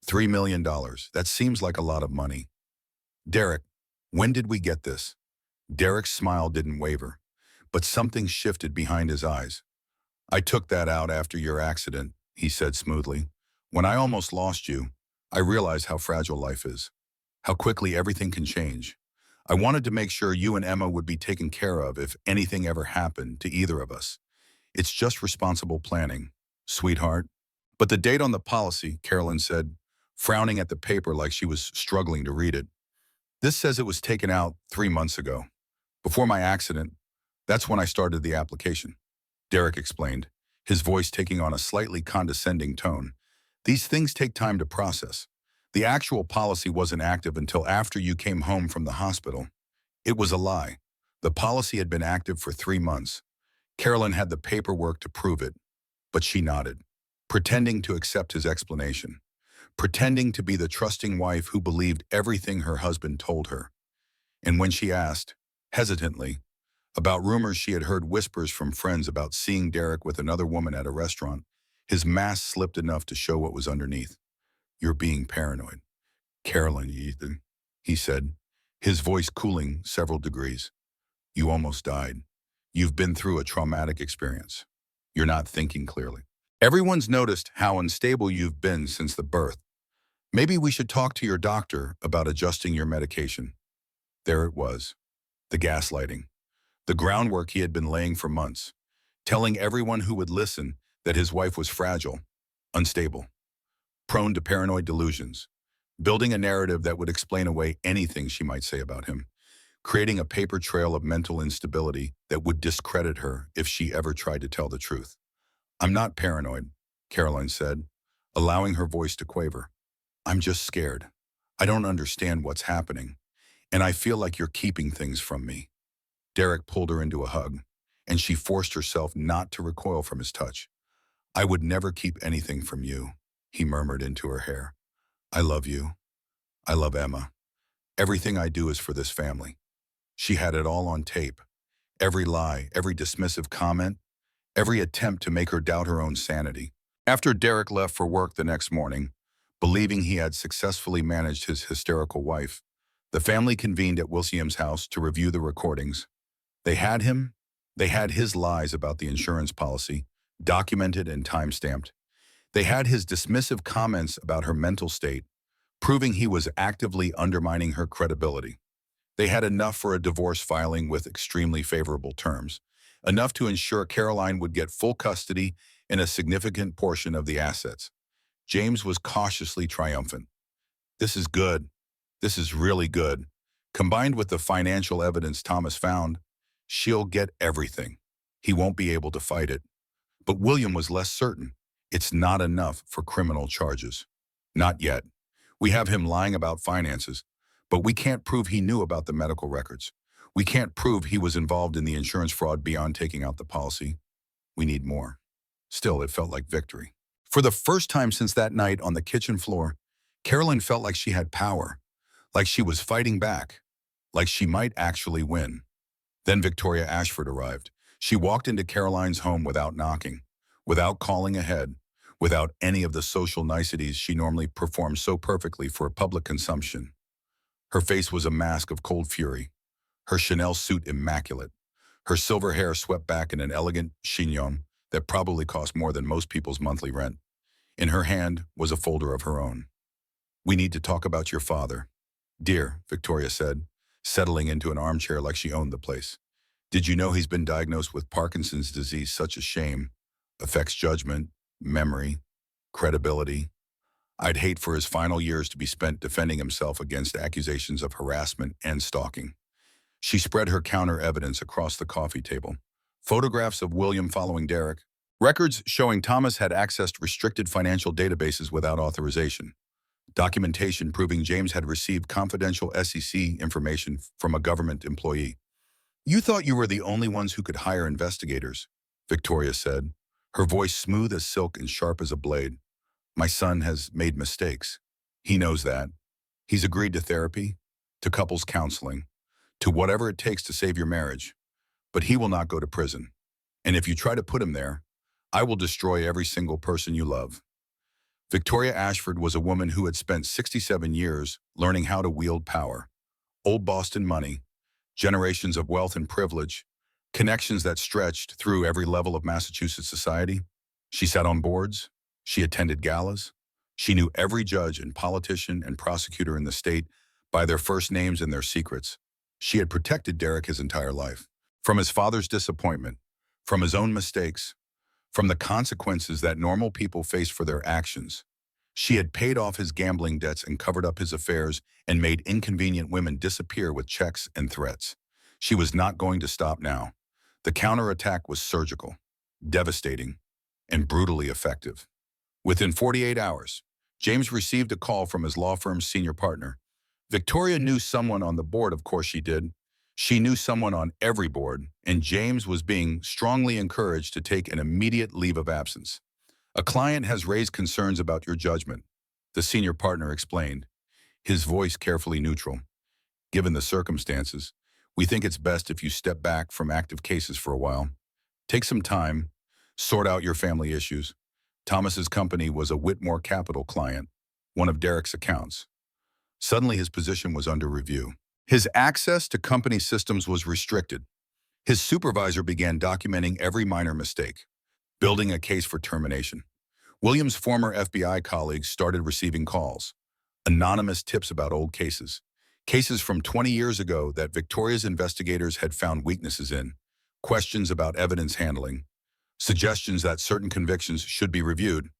$3 million. That seems like a lot of money." "Derek, when did we get this?" Derek's smile didn't waver, but something shifted behind his eyes. "I took that out after your accident," he said smoothly. "When I almost lost you, I realized how fragile life is, how quickly everything can change. I wanted to make sure you and Emma would be taken care of if anything ever happened to either of us. It's just responsible planning, sweetheart." "But the date on the policy," Carolyn said, frowning at the paper like she was struggling to read it. "This says it was taken out 3 months ago. Before my accident, that's when I started the application," Derek explained, his voice taking on a slightly condescending tone. "These things take time to process. The actual policy wasn't active until after you came home from the hospital." It was a lie. The policy had been active for 3 months. Carolyn had the paperwork to prove it, but she nodded, pretending to accept his explanation, pretending to be the trusting wife who believed everything her husband told her. And when she asked, hesitantly, about rumors she had heard whispers from friends about seeing Derek with another woman at a restaurant, his mask slipped enough to show what was underneath. "You're being paranoid, Carolyn," he said, his voice cooling several degrees. "You almost died. You've been through a traumatic experience. You're not thinking clearly. Everyone's noticed how unstable you've been since the birth. Maybe we should talk to your doctor about adjusting your medication." There it was, the gaslighting, the groundwork he had been laying for months, telling everyone who would listen that his wife was fragile, unstable, prone to paranoid delusions, building a narrative that would explain away anything she might say about him, creating a paper trail of mental instability that would discredit her if she ever tried to tell the truth. "I'm not paranoid," Caroline said, allowing her voice to quaver. "I'm just scared." I don't understand what's happening, and I feel like you're keeping things from me." Derek pulled her into a hug, and she forced herself not to recoil from his touch. "I would never keep anything from you," he murmured into her hair. "I love you. I love Emma. Everything I do is for this family." She had it all on tape. Every lie, every dismissive comment, every attempt to make her doubt her own sanity. After Derek left for work the next morning, believing he had successfully managed his hysterical wife, the family convened at William's house to review the recordings. They had him. They had his lies about the insurance policy, documented and time-stamped. They had his dismissive comments about her mental state, proving he was actively undermining her credibility. They had enough for a divorce filing with extremely favorable terms, enough to ensure Caroline would get full custody and a significant portion of the assets. James was cautiously triumphant. "This is good. This is really good. Combined with the financial evidence Thomas found, she'll get everything. He won't be able to fight it." But William was less certain. "It's not enough for criminal charges." "Not yet. We have him lying about finances, but we can't prove he knew about the medical records. We can't prove he was involved in the insurance fraud beyond taking out the policy. We need more." Still, it felt like victory. For the first time since that night on the kitchen floor, Caroline felt like she had power, like she was fighting back, like she might actually win. Then Victoria Ashford arrived. She walked into Caroline's home without knocking, without calling ahead, without any of the social niceties she normally performs so perfectly for public consumption. Her face was a mask of cold fury, her Chanel suit immaculate, her silver hair swept back in an elegant chignon that probably cost more than most people's monthly rent. In her hand was a folder of her own. "We need to talk about your father." "Dear," Victoria said, settling into an armchair like she owned the place. "Did you know he's been diagnosed with Parkinson's disease? Such a shame. Affects judgment, memory, credibility. I'd hate for his final years to be spent defending himself against accusations of harassment and stalking." She spread her counter evidence across the coffee table. Photographs of William following Derek. Records showing Thomas had accessed restricted financial databases without authorization. Documentation proving James had received confidential SEC information from a government employee. "You thought you were the only ones who could hire investigators," Victoria said, her voice smooth as silk and sharp as a blade. "My son has made mistakes. He knows that. He's agreed to therapy, to couples counseling, to whatever it takes to save your marriage. But he will not go to prison. And if you try to put him there, I will destroy every single person you love." Victoria Ashford was a woman who had spent 67 years learning how to wield power. Old Boston money, generations of wealth and privilege, connections that stretched through every level of Massachusetts society. She sat on boards. She attended galas. She knew every judge and politician and prosecutor in the state by their first names and their secrets. She had protected Derek his entire life. From his father's disappointment, from his own mistakes, from the consequences that normal people face for their actions. She had paid off his gambling debts and covered up his affairs and made inconvenient women disappear with checks and threats. She was not going to stop now. The counterattack was surgical, devastating, and brutally effective. Within 48 hours, James received a call from his law firm's senior partner. Victoria knew someone on the board, of course she did. She knew someone on every board, and James was being strongly encouraged to take an immediate leave of absence. "A client has raised concerns about your judgment," the senior partner explained, his voice carefully neutral. "Given the circumstances, we think it's best if you step back from active cases for a while. Take some time, sort out your family issues." Thomas's company was a Whitmore Capital client, one of Derek's accounts. Suddenly his position was under review. His access to company systems was restricted. His supervisor began documenting every minor mistake, building a case for termination. William's former FBI colleagues started receiving calls, anonymous tips about old cases from 20 years ago that Victoria's investigators had found weaknesses in, questions about evidence handling, suggestions that certain convictions should be reviewed.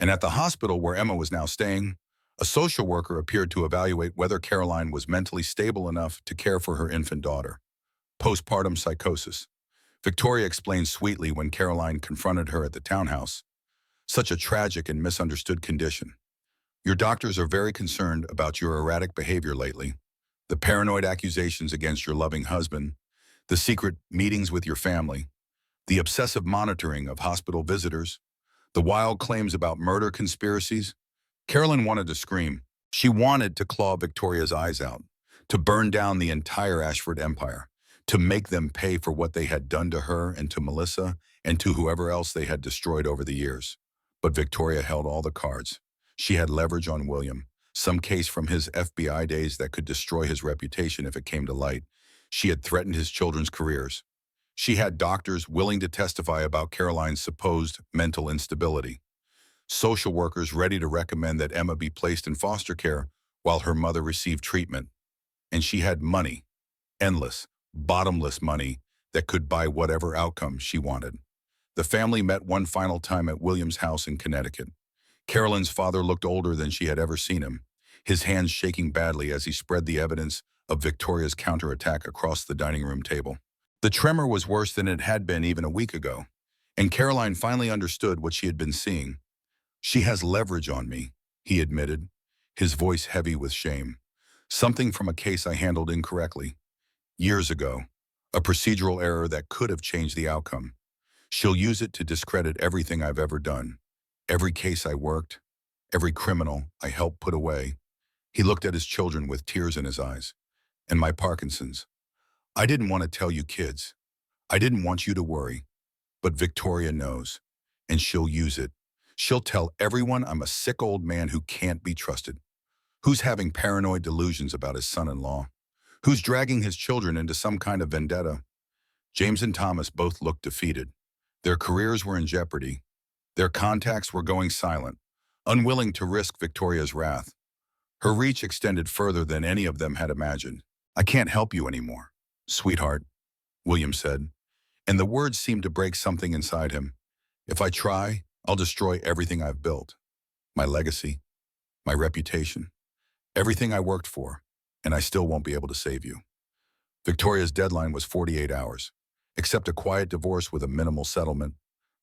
And at the hospital where Emma was now staying, a social worker appeared to evaluate whether Caroline was mentally stable enough to care for her infant daughter. Postpartum psychosis. Victoria explained sweetly when Caroline confronted her at the townhouse. Such a tragic and misunderstood condition. Your doctors are very concerned about your erratic behavior lately, the paranoid accusations against your loving husband, the secret meetings with your family, the obsessive monitoring of hospital visitors, the wild claims about murder conspiracies. Carolyn wanted to scream. She wanted to claw Victoria's eyes out, to burn down the entire Ashford empire, to make them pay for what they had done to her and to Melissa and to whoever else they had destroyed over the years. But Victoria held all the cards. She had leverage on William, some case from his FBI days that could destroy his reputation if it came to light. She had threatened his children's careers. She had doctors willing to testify about Caroline's supposed mental instability, social workers ready to recommend that Emma be placed in foster care while her mother received treatment. And she had money, endless, bottomless money that could buy whatever outcome she wanted. The family met one final time at William's house in Connecticut. Carolyn's father looked older than she had ever seen him, his hands shaking badly as he spread the evidence of Victoria's counterattack across the dining room table. The tremor was worse than it had been even a week ago, and Caroline finally understood what she had been seeing. "She has leverage on me," he admitted, his voice heavy with shame. "Something from a case I handled incorrectly. Years ago. A procedural error that could have changed the outcome. She'll use it to discredit everything I've ever done. Every case I worked, every criminal I helped put away." He looked at his children with tears in his eyes. "And my Parkinson's. I didn't want to tell you kids. I didn't want you to worry. But Victoria knows, and she'll use it. She'll tell everyone I'm a sick old man who can't be trusted, who's having paranoid delusions about his son-in-law, who's dragging his children into some kind of vendetta." James and Thomas both looked defeated. Their careers were in jeopardy. Their contacts were going silent, unwilling to risk Victoria's wrath. Her reach extended further than any of them had imagined. "I can't help you anymore, sweetheart," William said, and the words seemed to break something inside him. "If I try, I'll destroy everything I've built. My legacy, my reputation, everything I worked for, and I still won't be able to save you." Victoria's deadline was 48 hours. Accept a quiet divorce with a minimal settlement,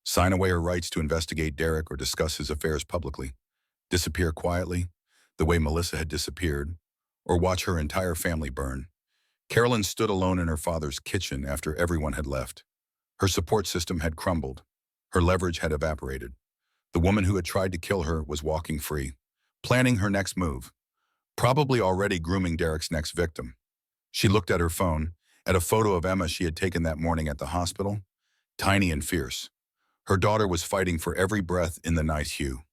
sign away her rights to investigate Derek or discuss his affairs publicly, disappear quietly, the way Melissa had disappeared, or watch her entire family burn. Carolyn stood alone in her father's kitchen after everyone had left. Her support system had crumbled. Her leverage had evaporated. The woman who had tried to kill her was walking free, planning her next move, probably already grooming Derek's next victim. She looked at her phone, at a photo of Emma she had taken that morning at the hospital, tiny and fierce. Her daughter was fighting for every breath in the night hue,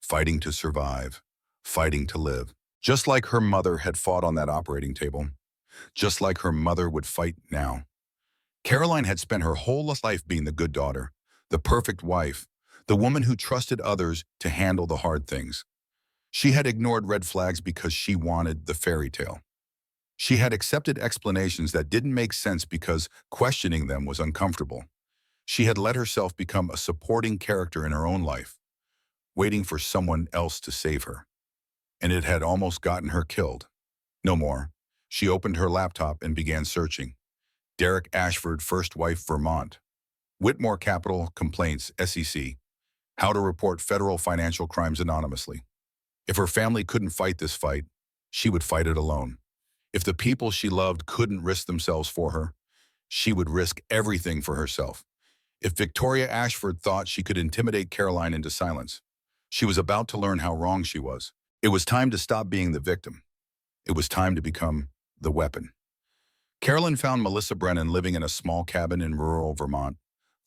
fighting to survive, fighting to live, just like her mother had fought on that operating table, just like her mother would fight now. Caroline had spent her whole life being the good daughter, the perfect wife, the woman who trusted others to handle the hard things. She had ignored red flags because she wanted the fairy tale. She had accepted explanations that didn't make sense because questioning them was uncomfortable. She had let herself become a supporting character in her own life, waiting for someone else to save her. And it had almost gotten her killed. No more. She opened her laptop and began searching. Derek Ashford, first wife, Vermont. Whitmore Capital Complaints, SEC. How to report federal financial crimes anonymously. If her family couldn't fight this fight, she would fight it alone. If the people she loved couldn't risk themselves for her, she would risk everything for herself. If Victoria Ashford thought she could intimidate Caroline into silence, she was about to learn how wrong she was. It was time to stop being the victim. It was time to become the weapon. Carolyn found Melissa Brennan living in a small cabin in rural Vermont,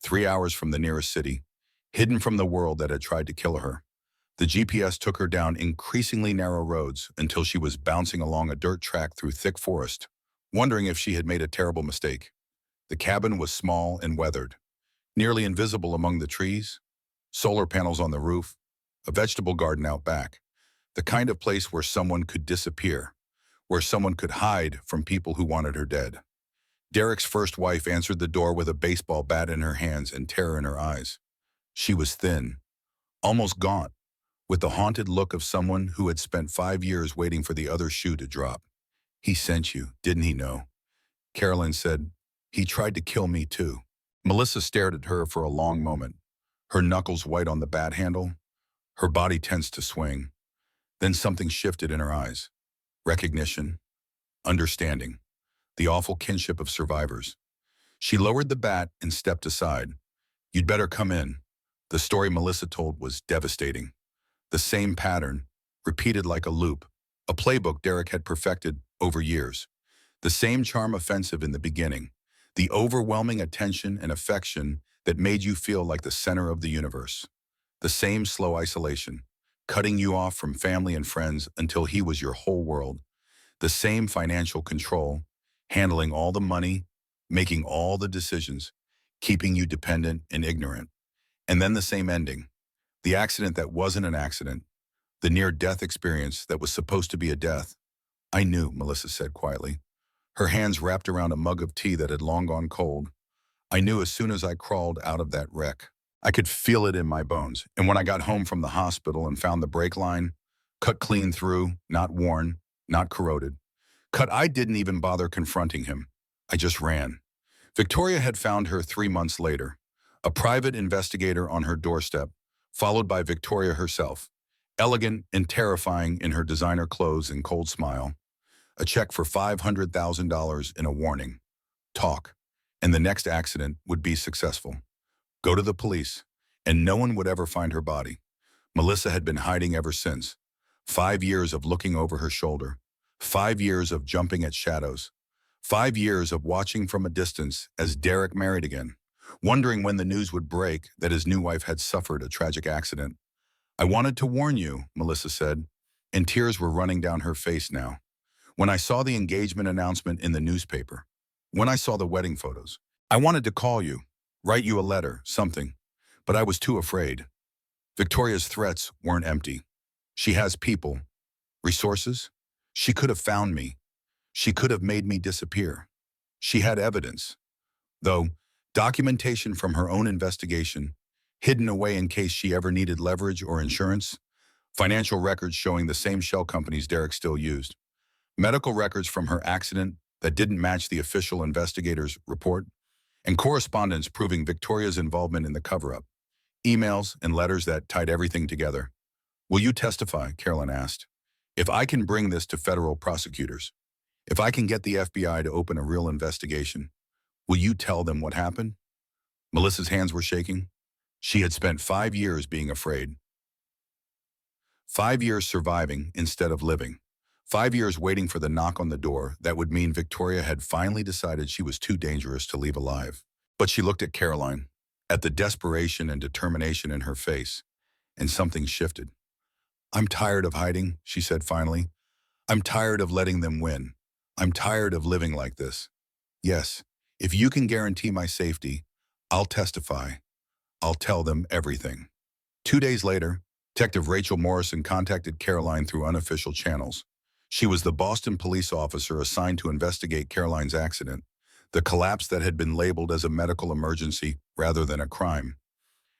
3 hours from the nearest city, hidden from the world that had tried to kill her. The GPS took her down increasingly narrow roads until she was bouncing along a dirt track through thick forest, wondering if she had made a terrible mistake. The cabin was small and weathered, nearly invisible among the trees, solar panels on the roof, a vegetable garden out back, the kind of place where someone could disappear, where someone could hide from people who wanted her dead. Derek's first wife answered the door with a baseball bat in her hands and terror in her eyes. She was thin, almost gaunt, with the haunted look of someone who had spent 5 years waiting for the other shoe to drop. "He sent you, didn't he know?" Carolyn said. "He tried to kill me too." Melissa stared at her for a long moment, her knuckles white on the bat handle, her body tense to swing. Then something shifted in her eyes. Recognition, understanding, the awful kinship of survivors. She lowered the bat and stepped aside. "You'd better come in." The story Melissa told was devastating. The same pattern, repeated like a loop, a playbook Derek had perfected over years. The same charm offensive in the beginning, the overwhelming attention and affection that made you feel like the center of the universe. The same slow isolation, cutting you off from family and friends until he was your whole world. The same financial control, handling all the money, making all the decisions, keeping you dependent and ignorant. And then the same ending, the accident that wasn't an accident, the near-death experience that was supposed to be a death. "I knew," Melissa said quietly, her hands wrapped around a mug of tea that had long gone cold. "I knew as soon as I crawled out of that wreck. I could feel it in my bones. And when I got home from the hospital and found the brake line, cut clean through, not worn, not corroded. Cut, I didn't even bother confronting him. I just ran." Victoria had found her 3 months later, a private investigator on her doorstep, followed by Victoria herself, elegant and terrifying in her designer clothes and cold smile. A check for $500,000 and a warning. Talk, and the next accident would be successful. Go to the police, and no one would ever find her body. Melissa had been hiding ever since. 5 years of looking over her shoulder. 5 years of jumping at shadows. 5 years of watching from a distance as Derek married again, wondering when the news would break that his new wife had suffered a tragic accident. "I wanted to warn you," Melissa said, and tears were running down her face now. "When I saw the engagement announcement in the newspaper, when I saw the wedding photos, I wanted to call you, write you a letter, something, but I was too afraid." Victoria's threats weren't empty. She has people, resources. She could have found me. She could have made me disappear. She had evidence, though documentation from her own investigation, hidden away in case she ever needed leverage or insurance, financial records showing the same shell companies Derek still used, medical records from her accident that didn't match the official investigator's report, and correspondence proving Victoria's involvement in the cover-up, emails and letters that tied everything together. "Will you testify?" Carolyn asked. "If I can bring this to federal prosecutors, if I can get the FBI to open a real investigation, will you tell them what happened?" Melissa's hands were shaking. She had spent 5 years being afraid. 5 years surviving instead of living. 5 years waiting for the knock on the door that would mean Victoria had finally decided she was too dangerous to leave alive. But she looked at Caroline, at the desperation and determination in her face, and something shifted. "I'm tired of hiding," she said finally. "I'm tired of letting them win. I'm tired of living like this. Yes, if you can guarantee my safety, I'll testify. I'll tell them everything." 2 days later, Detective Rachel Morrison contacted Caroline through unofficial channels. She was the Boston police officer assigned to investigate Caroline's accident, the collapse that had been labeled as a medical emergency rather than a crime.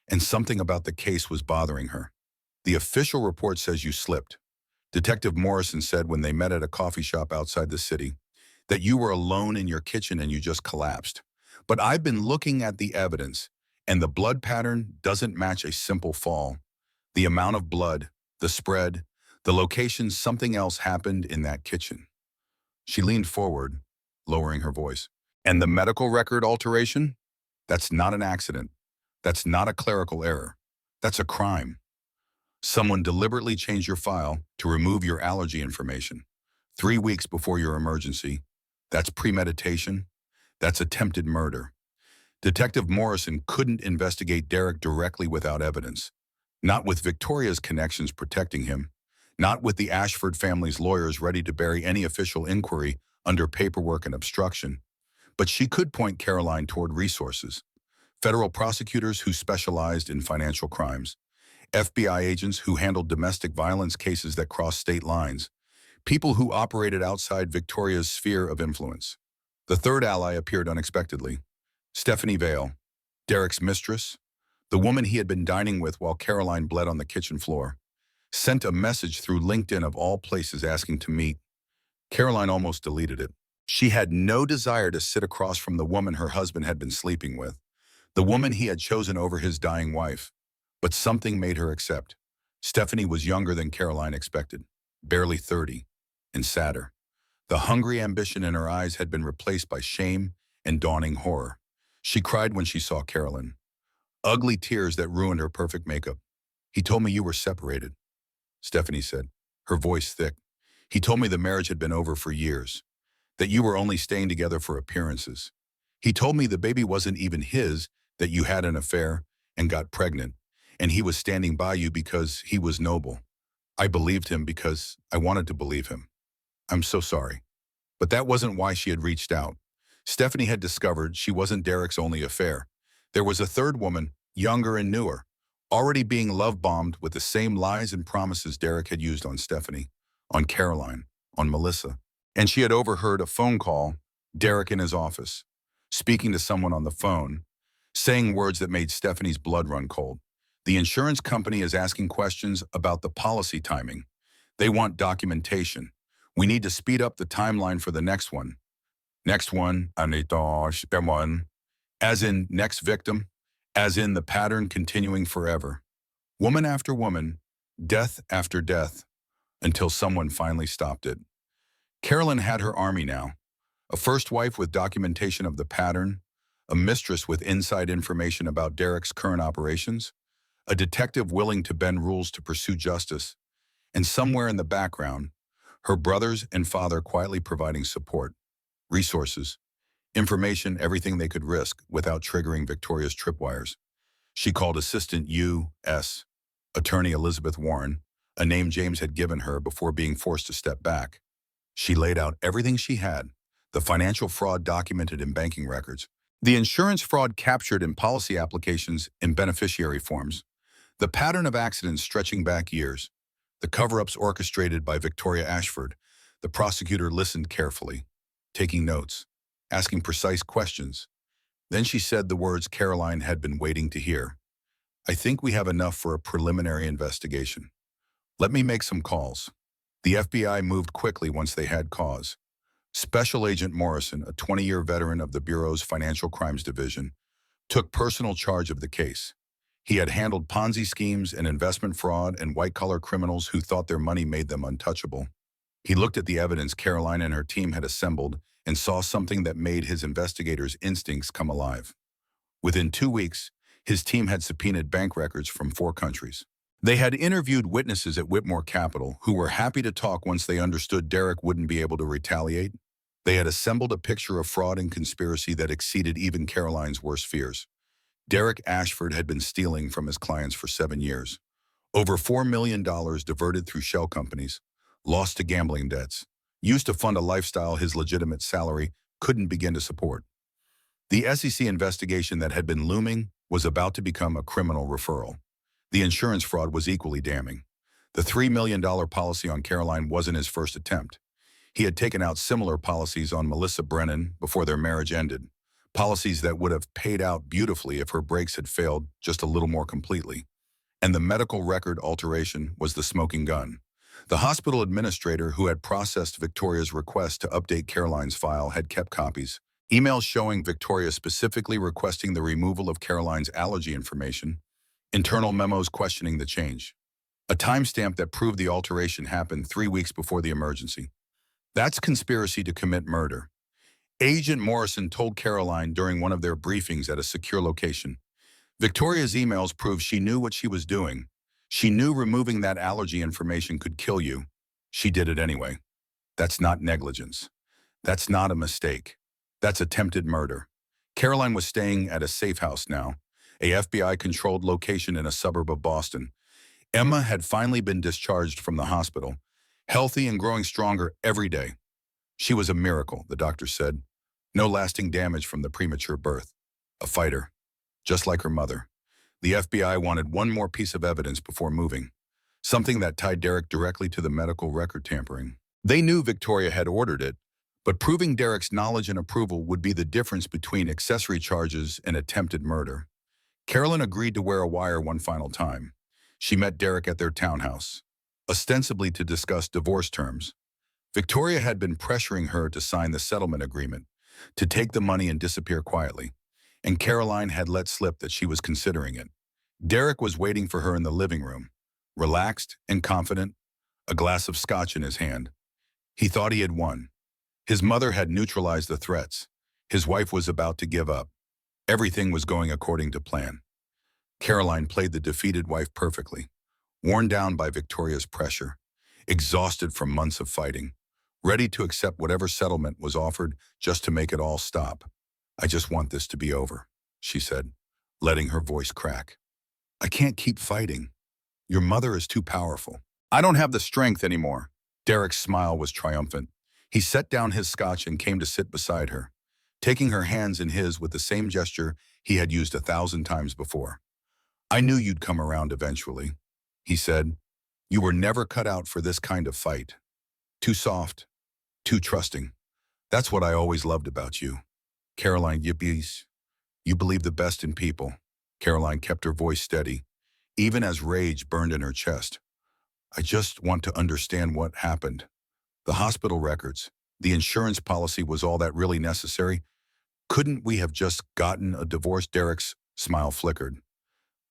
And something about the case was bothering her. "The official report says you slipped," Detective Morrison said when they met at a coffee shop outside the city, "that you were alone in your kitchen and you just collapsed. But I've been looking at the evidence, and the blood pattern doesn't match a simple fall. The amount of blood, the spread, the location, something else happened in that kitchen." She leaned forward, lowering her voice. "And the medical record alteration? That's not an accident. That's not a clerical error. That's a crime. Someone deliberately changed your file to remove your allergy information 3 weeks before your emergency. That's premeditation. That's attempted murder." Detective Morrison couldn't investigate Derek directly without evidence. Not with Victoria's connections protecting him. Not with the Ashford family's lawyers ready to bury any official inquiry under paperwork and obstruction. But she could point Caroline toward resources. Federal prosecutors who specialized in financial crimes. FBI agents who handled domestic violence cases that crossed state lines. People who operated outside Victoria's sphere of influence. The third ally appeared unexpectedly. Stephanie Vale, Derek's mistress, the woman he had been dining with while Caroline bled on the kitchen floor, sent a message through LinkedIn of all places asking to meet. Caroline almost deleted it. She had no desire to sit across from the woman her husband had been sleeping with, the woman he had chosen over his dying wife. But something made her accept. Stephanie was younger than Caroline expected. barely 30, and sadder. The hungry ambition in her eyes had been replaced by shame and dawning horror. She cried when she saw Carolyn. Ugly tears that ruined her perfect makeup. "He told me you were separated," Stephanie said, her voice thick. "He told me the marriage had been over for years, that you were only staying together for appearances. He told me the baby wasn't even his, that you had an affair and got pregnant, and he was standing by you because he was noble. I believed him because I wanted to believe him. I'm so sorry." But that wasn't why she had reached out. Stephanie had discovered she wasn't Derek's only affair. There was a third woman, younger and newer, already being love-bombed with the same lies and promises Derek had used on Stephanie, on Caroline, on Melissa. And she had overheard a phone call, Derek in his office, speaking to someone on the phone, saying words that made Stephanie's blood run cold. "The insurance company is asking questions about the policy timing. They want documentation. We need to speed up the timeline for the next one." Next one, one, as in next victim, as in the pattern continuing forever. Woman after woman, death after death, until someone finally stopped it. Carolyn had her army now. A first wife with documentation of the pattern, a mistress with inside information about Derek's current operations, a detective willing to bend rules to pursue justice, and somewhere in the background, her brothers and father quietly providing support, resources, information, everything they could risk without triggering Victoria's tripwires. She called Assistant U.S. Attorney Elizabeth Warren, a name James had given her before being forced to step back. She laid out everything she had, the financial fraud documented in banking records, the insurance fraud captured in policy applications and beneficiary forms, the pattern of accidents stretching back years, the cover-ups orchestrated by Victoria Ashford. The prosecutor listened carefully, taking notes, asking precise questions. Then she said the words Caroline had been waiting to hear. "I think we have enough for a preliminary investigation. Let me make some calls." The FBI moved quickly once they had cause. Special Agent Morrison, a 20-year veteran of the Bureau's Financial Crimes Division, took personal charge of the case. He had handled Ponzi schemes and investment fraud and white-collar criminals who thought their money made them untouchable. He looked at the evidence Caroline and her team had assembled and saw something that made his investigators' instincts come alive. Within 2 weeks, his team had subpoenaed bank records from 4 countries. They had interviewed witnesses at Whitmore Capital who were happy to talk once they understood Derek wouldn't be able to retaliate. They had assembled a picture of fraud and conspiracy that exceeded even Caroline's worst fears. Derek Ashford had been stealing from his clients for 7 years. Over $4 million diverted through shell companies, lost to gambling debts, used to fund a lifestyle his legitimate salary couldn't begin to support. The SEC investigation that had been looming was about to become a criminal referral. The insurance fraud was equally damning. The $3 million policy on Caroline wasn't his first attempt. He had taken out similar policies on Melissa Brennan before their marriage ended, policies that would have paid out beautifully if her brakes had failed just a little more completely. And the medical record alteration was the smoking gun. The hospital administrator who had processed Victoria's request to update Caroline's file had kept copies, emails showing Victoria specifically requesting the removal of Caroline's allergy information, internal memos questioning the change. A timestamp that proved the alteration happened 3 weeks before the emergency. That's conspiracy to commit murder. Agent Morrison told Caroline during one of their briefings at a secure location. Victoria's emails proved she knew what she was doing. She knew removing that allergy information could kill you. She did it anyway. That's not negligence. That's not a mistake. That's attempted murder. Caroline was staying at a safe house now, a FBI-controlled location in a suburb of Boston. Emma had finally been discharged from the hospital, healthy and growing stronger every day. She was a miracle, the doctor said. No lasting damage from the premature birth. A fighter, just like her mother. The FBI wanted one more piece of evidence before moving, something that tied Derek directly to the medical record tampering. They knew Victoria had ordered it, but proving Derek's knowledge and approval would be the difference between accessory charges and attempted murder. Carolyn agreed to wear a wire one final time. She met Derek at their townhouse, ostensibly to discuss divorce terms. Victoria had been pressuring her to sign the settlement agreement, to take the money and disappear quietly, and Caroline had let slip that she was considering it. Derek was waiting for her in the living room, relaxed and confident, a glass of scotch in his hand. He thought he had won. His mother had neutralized the threats. His wife was about to give up. Everything was going according to plan. Caroline played the defeated wife perfectly, worn down by Victoria's pressure, exhausted from months of fighting, ready to accept whatever settlement was offered just to make it all stop. "I just want this to be over," she said, letting her voice crack. "I can't keep fighting. Your mother is too powerful. I don't have the strength anymore." Derek's smile was triumphant. He set down his scotch and came to sit beside her, taking her hands in his with the same gesture he had used 1,000 times before. "I knew you'd come around eventually," he said. "You were never cut out for this kind of fight. Too soft, too trusting. That's what I always loved about you. Caroline, you believe the best in people." Caroline kept her voice steady, even as rage burned in her chest. "I just want to understand what happened. The hospital records, the insurance policy, was all that really necessary? Couldn't we have just gotten a divorce?" Derek's smile flickered.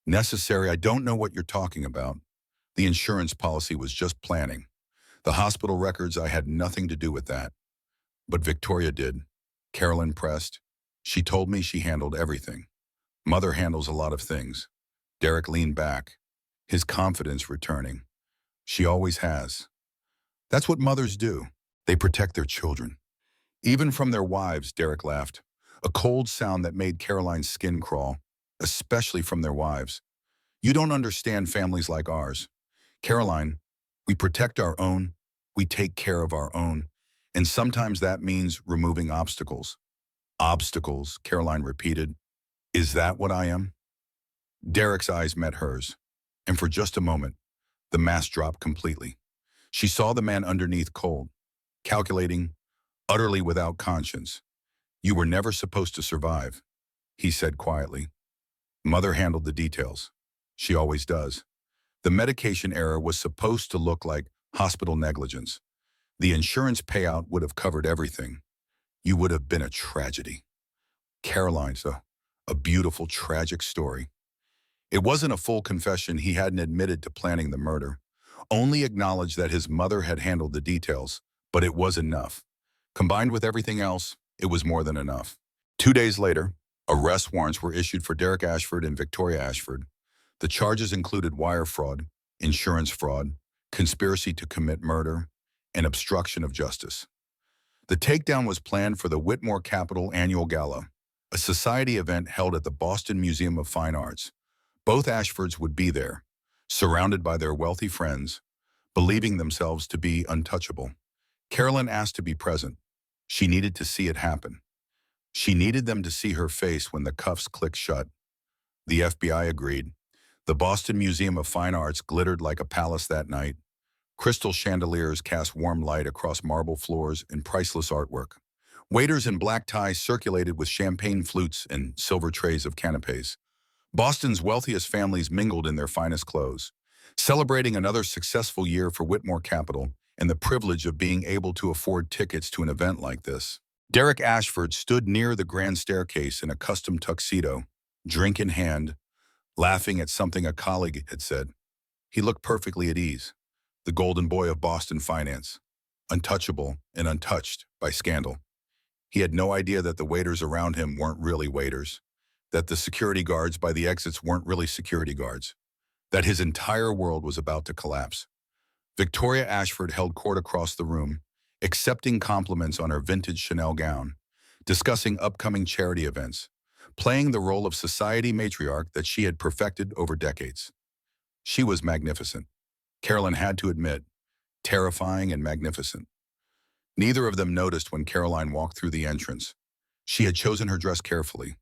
"Necessary? I don't know what you're talking about. The insurance policy was just planning. The hospital records, I had nothing to do with that. But Victoria did." Carolyn pressed. "She told me she handled everything. Mother handles a lot of things." Derek leaned back, his confidence returning. "She always has. That's what mothers do. They protect their children. Even from their wives," Derek laughed, a cold sound that made Caroline's skin crawl, "especially from their wives. You don't understand families like ours. Caroline, we protect our own, we take care of our own, and sometimes that means removing obstacles." "Obstacles," Caroline repeated. "Is that what I am?" Derek's eyes met hers, and for just a moment, the mask dropped completely. She saw the man underneath, cold, calculating, utterly without conscience. "You were never supposed to survive," he said quietly. "Mother handled the details. She always does. The medication error was supposed to look like hospital negligence. The insurance payout would have covered everything. You would have been a tragedy." Caroline's a beautiful, tragic story. It wasn't a full confession. He hadn't admitted to planning the murder, only acknowledged that his mother had handled the details, but it was enough. Combined with everything else, it was more than enough. 2 days later, arrest warrants were issued for Derek Ashford and Victoria Ashford. The charges included wire fraud, insurance fraud, conspiracy to commit murder, and obstruction of justice. The takedown was planned for the Whitmore Capital Annual Gala, a society event held at the Boston Museum of Fine Arts. Both Ashfords would be there, surrounded by their wealthy friends, believing themselves to be untouchable. Carolyn asked to be present. She needed to see it happen. She needed them to see her face when the cuffs clicked shut. The FBI agreed. The Boston Museum of Fine Arts glittered like a palace that night. Crystal chandeliers cast warm light across marble floors and priceless artwork. Waiters in black ties circulated with champagne flutes and silver trays of canapes. Boston's wealthiest families mingled in their finest clothes, celebrating another successful year for Whitmore Capital and the privilege of being able to afford tickets to an event like this. Derek Ashford stood near the grand staircase in a custom tuxedo, drink in hand, laughing at something a colleague had said. He looked perfectly at ease, the golden boy of Boston finance, untouchable and untouched by scandal. He had no idea that the waiters around him weren't really waiters, that the security guards by the exits weren't really security guards, that his entire world was about to collapse. Victoria Ashford held court across the room, accepting compliments on her vintage Chanel gown, discussing upcoming charity events, playing the role of society matriarch that she had perfected over decades. She was magnificent. Carolyn had to admit, terrifying and magnificent. Neither of them noticed when Caroline walked through the entrance. She had chosen her dress carefully,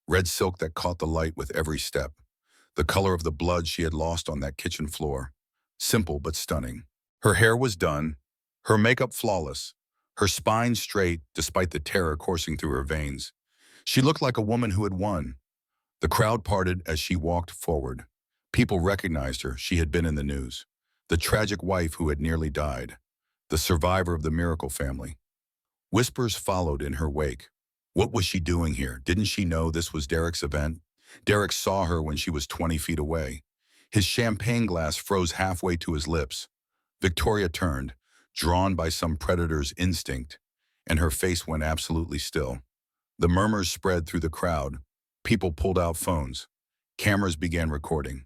red silk that caught the light with every step, the color of the blood she had lost on that kitchen floor, simple but stunning. Her hair was done, her makeup flawless, her spine straight despite the terror coursing through her veins. She looked like a woman who had won. The crowd parted as she walked forward. People recognized her. She had been in the news. The tragic wife who had nearly died, the survivor of the Miracle family. Whispers followed in her wake. What was she doing here? Didn't she know this was Derek's event? Derek saw her when she was 20 feet away. His champagne glass froze halfway to his lips. Victoria turned, drawn by some predator's instinct, and her face went absolutely still. The murmurs spread through the crowd. People pulled out phones. Cameras began recording.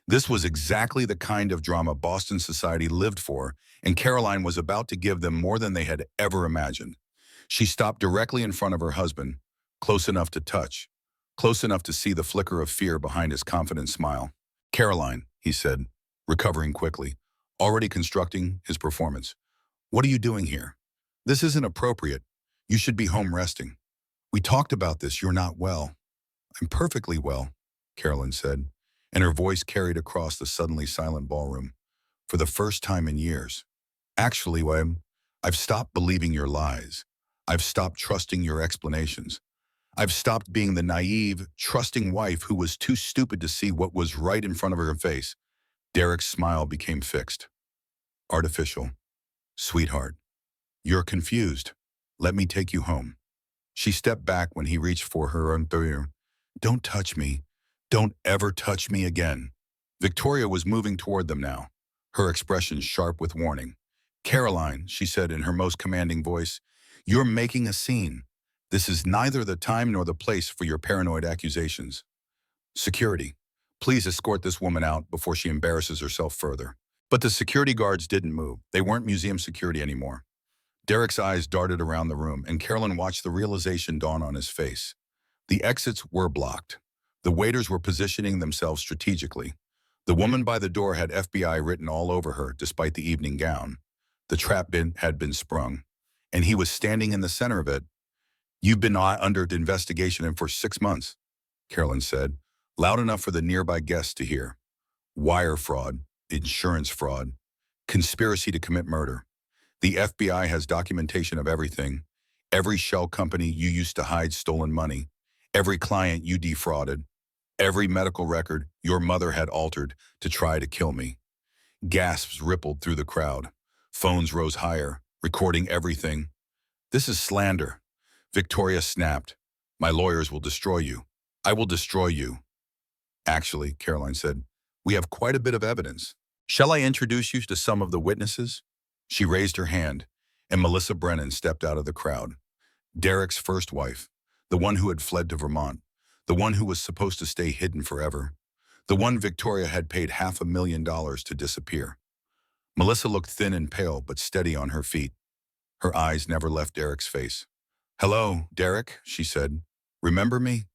This was exactly the kind of drama Boston society lived for, and Caroline was about to give them more than they had ever imagined. She stopped directly in front of her husband, close enough to touch, close enough to see the flicker of fear behind his confident smile. "Caroline," he said, recovering quickly, already constructing his performance. "What are you doing here? This isn't appropriate. You should be home resting. We talked about this. You're not well." "I'm perfectly well," Caroline said, and her voice carried across the suddenly silent ballroom. "For the first time in years. Actually, I've stopped believing your lies. I've stopped trusting your explanations. I've stopped being the naive, trusting wife who was too stupid to see what was right in front of her face." Derek's smile became fixed, artificial. "Sweetheart, you're confused. Let me take you home." She stepped back when he reached for her underwear. "Don't touch me. Don't ever touch me again." Victoria was moving toward them now, her expression sharp with warning. "Caroline," she said in her most commanding voice, "you're making a scene. This is neither the time nor the place for your paranoid accusations. Security, please escort this woman out before she embarrasses herself further." But the security guards didn't move. They weren't museum security anymore. Derek's eyes darted around the room, and Carolyn watched the realization dawn on his face. The exits were blocked. The waiters were positioning themselves strategically. The woman by the door had FBI written all over her, despite the evening gown. The trap had been sprung, and he was standing in the center of it. "You've been under investigation for 6 months," Carolyn said, loud enough for the nearby guests to hear. "Wire fraud, insurance fraud, conspiracy to commit murder. The FBI has documentation of everything. Every shell company you used to hide stolen money. Every client you defrauded. Every medical record your mother had altered to try to kill me." Gasps rippled through the crowd. Phones rose higher, recording everything. "This is slander." Victoria snapped. "My lawyers will destroy you. I will destroy you." "Actually," Caroline said, "we have quite a bit of evidence. Shall I introduce you to some of the witnesses?" She raised her hand, and Melissa Brennan stepped out of the crowd. Derek's first wife, the one who had fled to Vermont, the one who was supposed to stay hidden forever, the one Victoria had paid $500,000 to disappear. Melissa looked thin and pale, but steady on her feet. Her eyes never left Derek's face. "Hello, Derek," she said. "Remember me?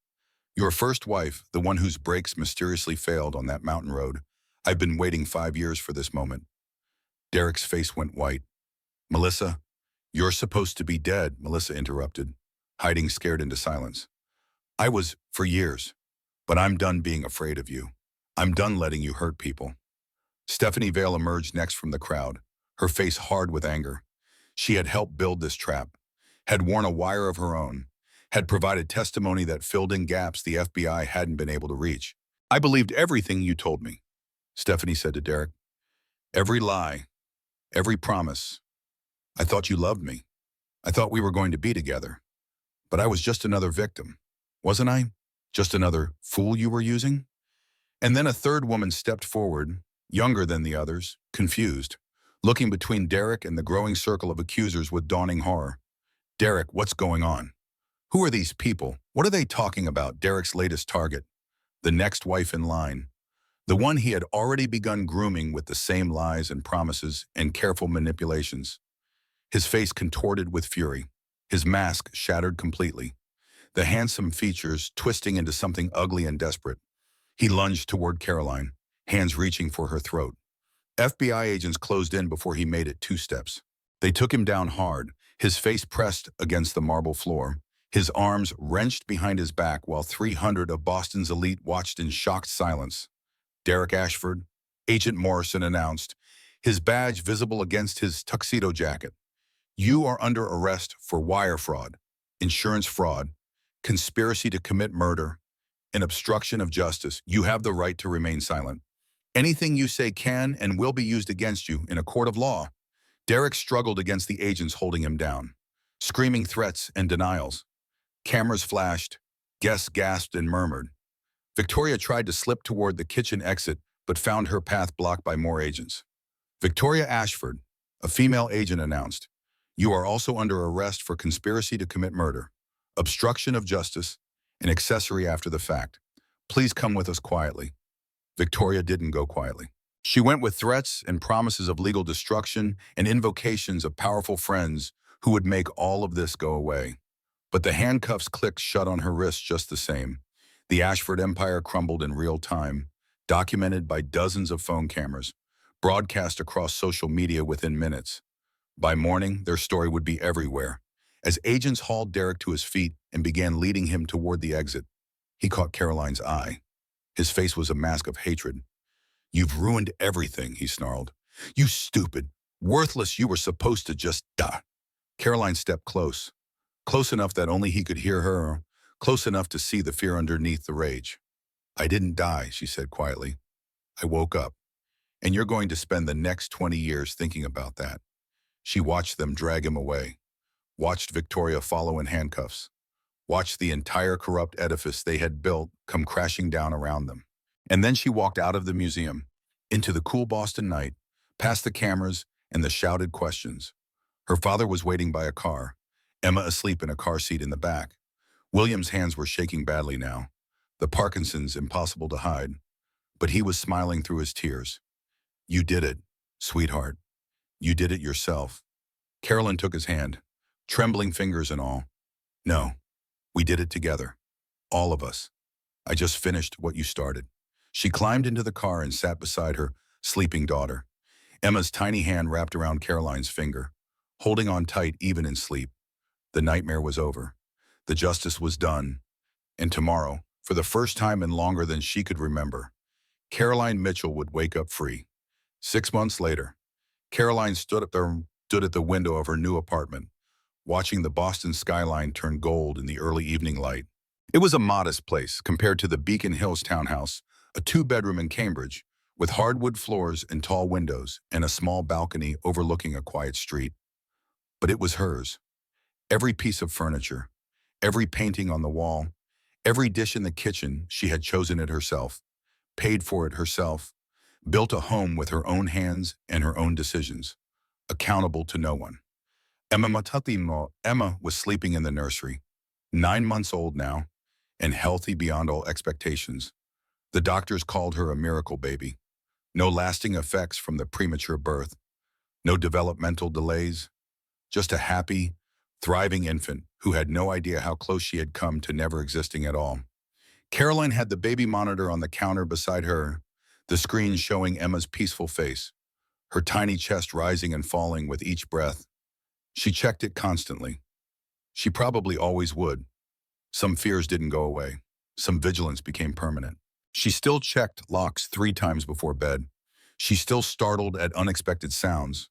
Your first wife, the one whose brakes mysteriously failed on that mountain road. I've been waiting 5 years for this moment." Derek's face went white. "Melissa, you're supposed to be dead," Melissa interrupted, hiding scared into silence. "I was, for years. But I'm done being afraid of you. I'm done letting you hurt people." Stephanie Vale emerged next from the crowd, her face hard with anger. She had helped build this trap, had worn a wire of her own, had provided testimony that filled in gaps the FBI hadn't been able to reach. "I believed everything you told me," Stephanie said to Derek. "Every lie, every promise. I thought you loved me. I thought we were going to be together. But I was just another victim, wasn't I? Just another fool you were using?" And then a third woman stepped forward, younger than the others, confused, looking between Derek and the growing circle of accusers with dawning horror. "Derek, what's going on? Who are these people? What are they talking about?" Derek's latest target, the next wife in line, the one he had already begun grooming with the same lies and promises and careful manipulations. His face contorted with fury, his mask shattered completely, the handsome features twisting into something ugly and desperate. He lunged toward Caroline, hands reaching for her throat. FBI agents closed in before he made it 2 steps. They took him down hard, his face pressed against the marble floor, his arms wrenched behind his back while 300 of Boston's elite watched in shocked silence. "Derek Ashford," Agent Morrison announced, his badge visible against his tuxedo jacket. "You are under arrest for wire fraud, insurance fraud, conspiracy to commit murder, and obstruction of justice. You have the right to remain silent. Anything you say can and will be used against you in a court of law." Derek struggled against the agents holding him down, screaming threats and denials. Cameras flashed, guests gasped and murmured. Victoria tried to slip toward the kitchen exit, but found her path blocked by more agents. Victoria Ashford, a female agent, announced, "You are also under arrest for conspiracy to commit murder, obstruction of justice, and accessory after the fact. Please come with us quietly." Victoria didn't go quietly. She went with threats and promises of legal destruction and invocations of powerful friends who would make all of this go away. But the handcuffs clicked shut on her wrists just the same. The Ashford empire crumbled in real time, documented by dozens of phone cameras, broadcast across social media within minutes. By morning, their story would be everywhere. As agents hauled Derek to his feet and began leading him toward the exit, he caught Caroline's eye. His face was a mask of hatred. "You've ruined everything," he snarled. "You stupid, worthless, you were supposed to just die." Caroline stepped close enough that only he could hear her, close enough to see the fear underneath the rage. "I didn't die," she said quietly. "I woke up. And you're going to spend the next 20 years thinking about that." She watched them drag him away, watched Victoria follow in handcuffs, watched the entire corrupt edifice they had built come crashing down around them. And then she walked out of the museum, into the cool Boston night, past the cameras and the shouted questions. Her father was waiting by a car, Emma asleep in a car seat in the back. William's hands were shaking badly now, the Parkinson's impossible to hide, but he was smiling through his tears. "You did it, sweetheart. You did it yourself." Carolyn took his hand, trembling fingers and all. "No, we did it together. All of us. I just finished what you started." She climbed into the car and sat beside her sleeping daughter. Emma's tiny hand wrapped around Caroline's finger, holding on tight even in sleep. The nightmare was over. The justice was done. And tomorrow, for the first time in longer than she could remember, Caroline Mitchell would wake up free. 6 months later, Caroline stood at the window of her new apartment, watching the Boston skyline turn gold in the early evening light. It was a modest place compared to the Beacon Hills townhouse, a two-bedroom in Cambridge, with hardwood floors and tall windows and a small balcony overlooking a quiet street. But it was hers. Every piece of furniture, every painting on the wall, every dish in the kitchen, she had chosen it herself, paid for it herself, built a home with her own hands and her own decisions, accountable to no one. Emma was sleeping in the nursery, 9 months old now, and healthy beyond all expectations. The doctors called her a miracle baby. No lasting effects from the premature birth, no developmental delays, just a happy, thriving infant who had no idea how close she had come to never existing at all. Caroline had the baby monitor on the counter beside her, the screen showing Emma's peaceful face, her tiny chest rising and falling with each breath. She checked it constantly. She probably always would. Some fears didn't go away. Some vigilance became permanent. She still checked locks 3 times before bed. She still startled at unexpected sounds.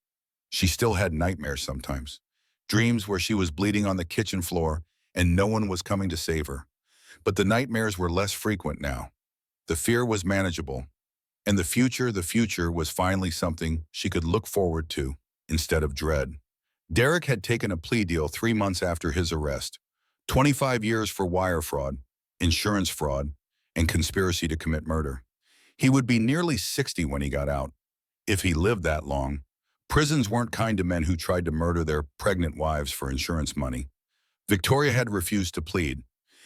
She still had nightmares sometimes. Dreams where she was bleeding on the kitchen floor and no one was coming to save her. But the nightmares were less frequent now. The fear was manageable. And the future was finally something she could look forward to instead of dread. Derek had taken a plea deal 3 months after his arrest. 25 years for wire fraud, insurance fraud, and conspiracy to commit murder. He would be nearly 60 when he got out, if he lived that long. Prisons weren't kind to men who tried to murder their pregnant wives for insurance money. Victoria had refused to plead.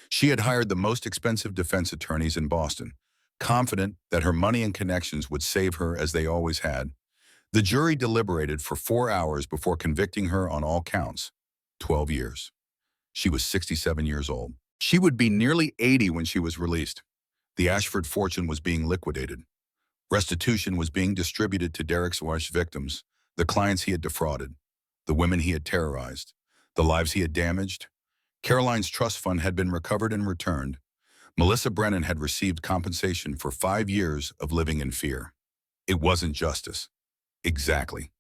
She had hired the most expensive defense attorneys in Boston, confident that her money and connections would save her as they always had. The jury deliberated for 4 hours before convicting her on all counts. 12 years. She was 67 years old. She would be nearly 80 when she was released. The Ashford fortune was being liquidated. Restitution was being distributed to Derek's wife's victims, the clients he had defrauded, the women he had terrorized, the lives he had damaged. Caroline's trust fund had been recovered and returned. Melissa Brennan had received compensation for 5 years of living in fear. It wasn't justice. Exactly.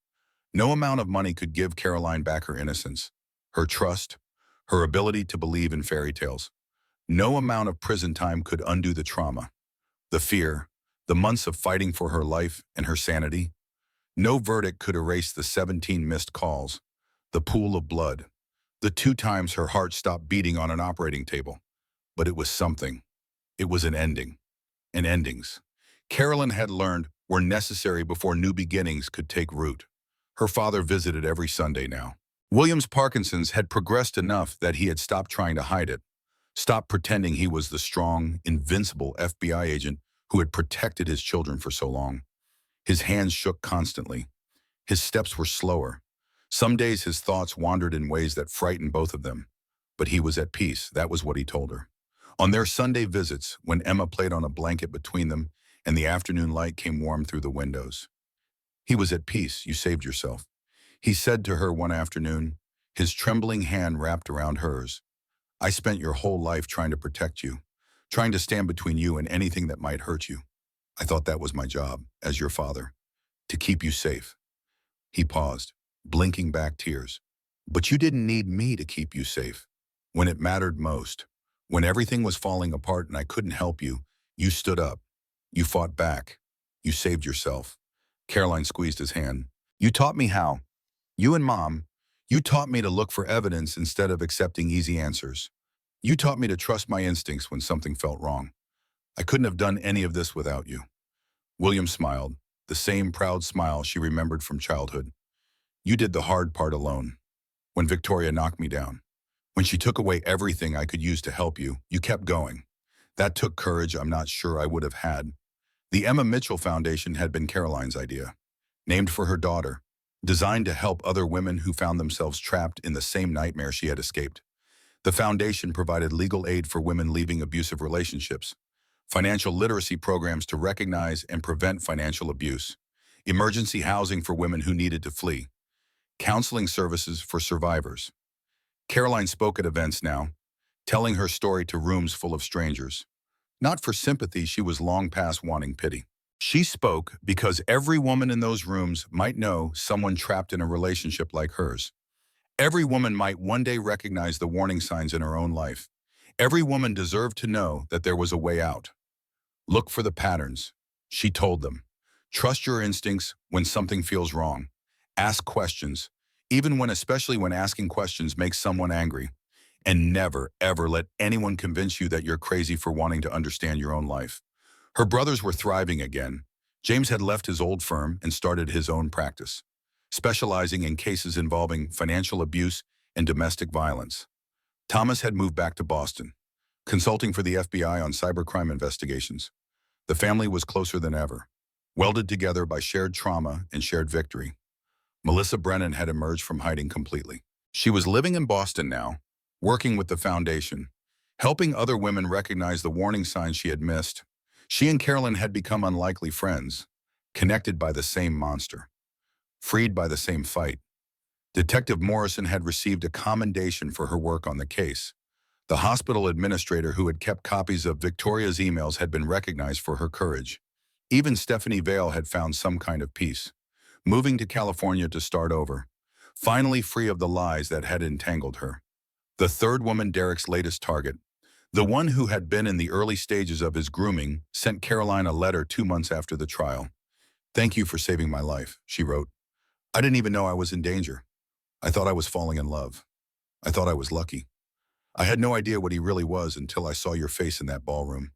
No amount of money could give Caroline back her innocence, her trust, her ability to believe in fairy tales. No amount of prison time could undo the trauma, the fear, the months of fighting for her life and her sanity. No verdict could erase the 17 missed calls, the pool of blood, the 2 times her heart stopped beating on an operating table. But it was something. It was an ending. And endings. Carolyn had learned were necessary before new beginnings could take root. Her father visited every Sunday now. William's Parkinson's had progressed enough that he had stopped trying to hide it, stopped pretending he was the strong, invincible FBI agent who had protected his children for so long. His hands shook constantly. His steps were slower. Some days his thoughts wandered in ways that frightened both of them. But he was at peace, that was what he told her. On their Sunday visits, when Emma played on a blanket between them and the afternoon light came warm through the windows. He was at peace, you saved yourself. He said to her one afternoon, his trembling hand wrapped around hers. I spent your whole life trying to protect you, trying to stand between you and anything that might hurt you. I thought that was my job, as your father, to keep you safe. He paused, blinking back tears. But you didn't need me to keep you safe. When it mattered most, when everything was falling apart and I couldn't help you, you stood up. You fought back. You saved yourself. Caroline squeezed his hand. You taught me how. You and Mom, you taught me to look for evidence instead of accepting easy answers. You taught me to trust my instincts when something felt wrong. I couldn't have done any of this without you. William smiled, the same proud smile she remembered from childhood. You did the hard part alone. When Victoria knocked me down, when she took away everything I could use to help you, you kept going. That took courage I'm not sure I would have had. The Emma Mitchell Foundation had been Caroline's idea, named for her daughter, designed to help other women who found themselves trapped in the same nightmare she had escaped. The foundation provided legal aid for women leaving abusive relationships, financial literacy programs to recognize and prevent financial abuse, emergency housing for women who needed to flee, counseling services for survivors. Caroline spoke at events now, telling her story to rooms full of strangers. Not for sympathy, she was long past wanting pity. She spoke because every woman in those rooms might know someone trapped in a relationship like hers. Every woman might one day recognize the warning signs in her own life. Every woman deserved to know that there was a way out. Look for the patterns, she told them. Trust your instincts when something feels wrong. Ask questions, especially when asking questions makes someone angry. And never, ever let anyone convince you that you're crazy for wanting to understand your own life. Her brothers were thriving again. James had left his old firm and started his own practice, specializing in cases involving financial abuse and domestic violence. Thomas had moved back to Boston, consulting for the FBI on cybercrime investigations. The family was closer than ever, welded together by shared trauma and shared victory. Melissa Brennan had emerged from hiding completely. She was living in Boston now, working with the foundation, helping other women recognize the warning signs she had missed. She and Carolyn had become unlikely friends, connected by the same monster, freed by the same fight. Detective Morrison had received a commendation for her work on the case. The hospital administrator who had kept copies of Victoria's emails had been recognized for her courage. Even Stephanie Vale had found some kind of peace, moving to California to start over, finally free of the lies that had entangled her. The third woman, Derek's latest target, the one who had been in the early stages of his grooming, sent Caroline a letter 2 months after the trial. Thank you for saving my life, she wrote. I didn't even know I was in danger. I thought I was falling in love. I thought I was lucky. I had no idea what he really was until I saw your face in that ballroom.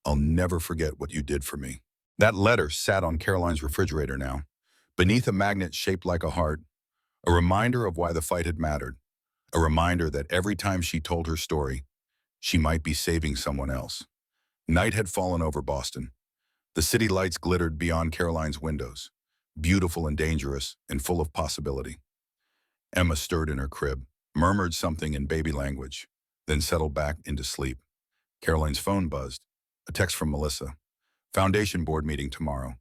I'll never forget what you did for me. That letter sat on Caroline's refrigerator now, beneath a magnet shaped like a heart, a reminder of why the fight had mattered, a reminder that every time she told her story, she might be saving someone else. Night had fallen over Boston. The city lights glittered beyond Caroline's windows, beautiful and dangerous and full of possibility. Emma stirred in her crib, murmured something in baby language, then settled back into sleep. Caroline's phone buzzed. A text from Melissa. Foundation board meeting tomorrow.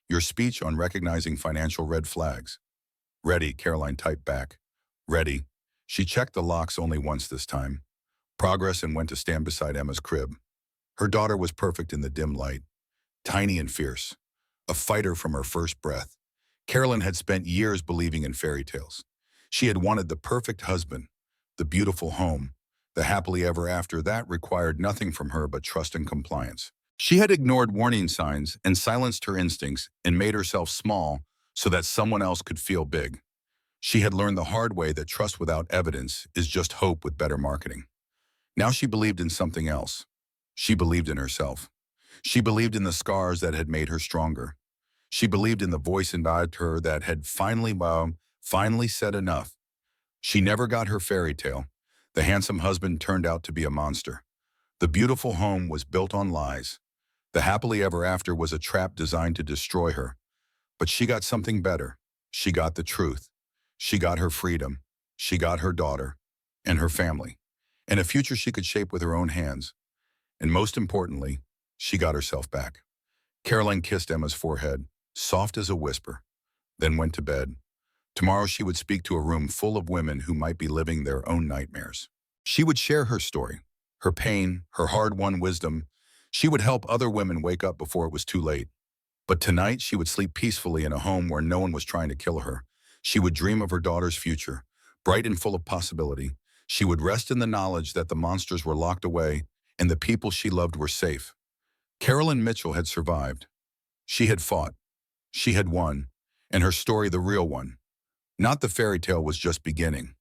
Your speech on recognizing financial red flags. Ready, Caroline typed back. Ready. She checked the locks only once this time. Progress and went to stand beside Emma's crib. Her daughter was perfect in the dim light, tiny and fierce, a fighter from her first breath. Carolyn had spent years believing in fairy tales. She had wanted the perfect husband, the beautiful home, the happily ever after that required nothing from her but trust and compliance. She had ignored warning signs and silenced her instincts and made herself small so that someone else could feel big. She had learned the hard way that trust without evidence is just hope with better marketing. Now she believed in something else. She believed in herself. She believed in the scars that had made her stronger. She believed in the voice inside her that had finally said enough. She never got her fairy tale. The handsome husband turned out to be a monster. The beautiful home was built on lies. The happily ever after was a trap designed to destroy her. But she got something better. She got the truth. She got her freedom. She got her daughter and her family, and a future she could shape with her own hands. And most importantly, she got herself back. Caroline kissed Emma's forehead, soft as a whisper, then went to bed. Tomorrow she would speak to a room full of women who might be living their own nightmares. She would share her story, her pain, her hard-won wisdom. She would help other women wake up before it was too late. But tonight she would sleep peacefully in a home where no one was trying to kill her. She would dream of her daughter's future, bright and full of possibility. She would rest in the knowledge that the monsters were locked away and the people she loved were safe. Carolyn Mitchell had survived. She had fought. She had won. And her story, the real one, not the fairy tale, was just beginning.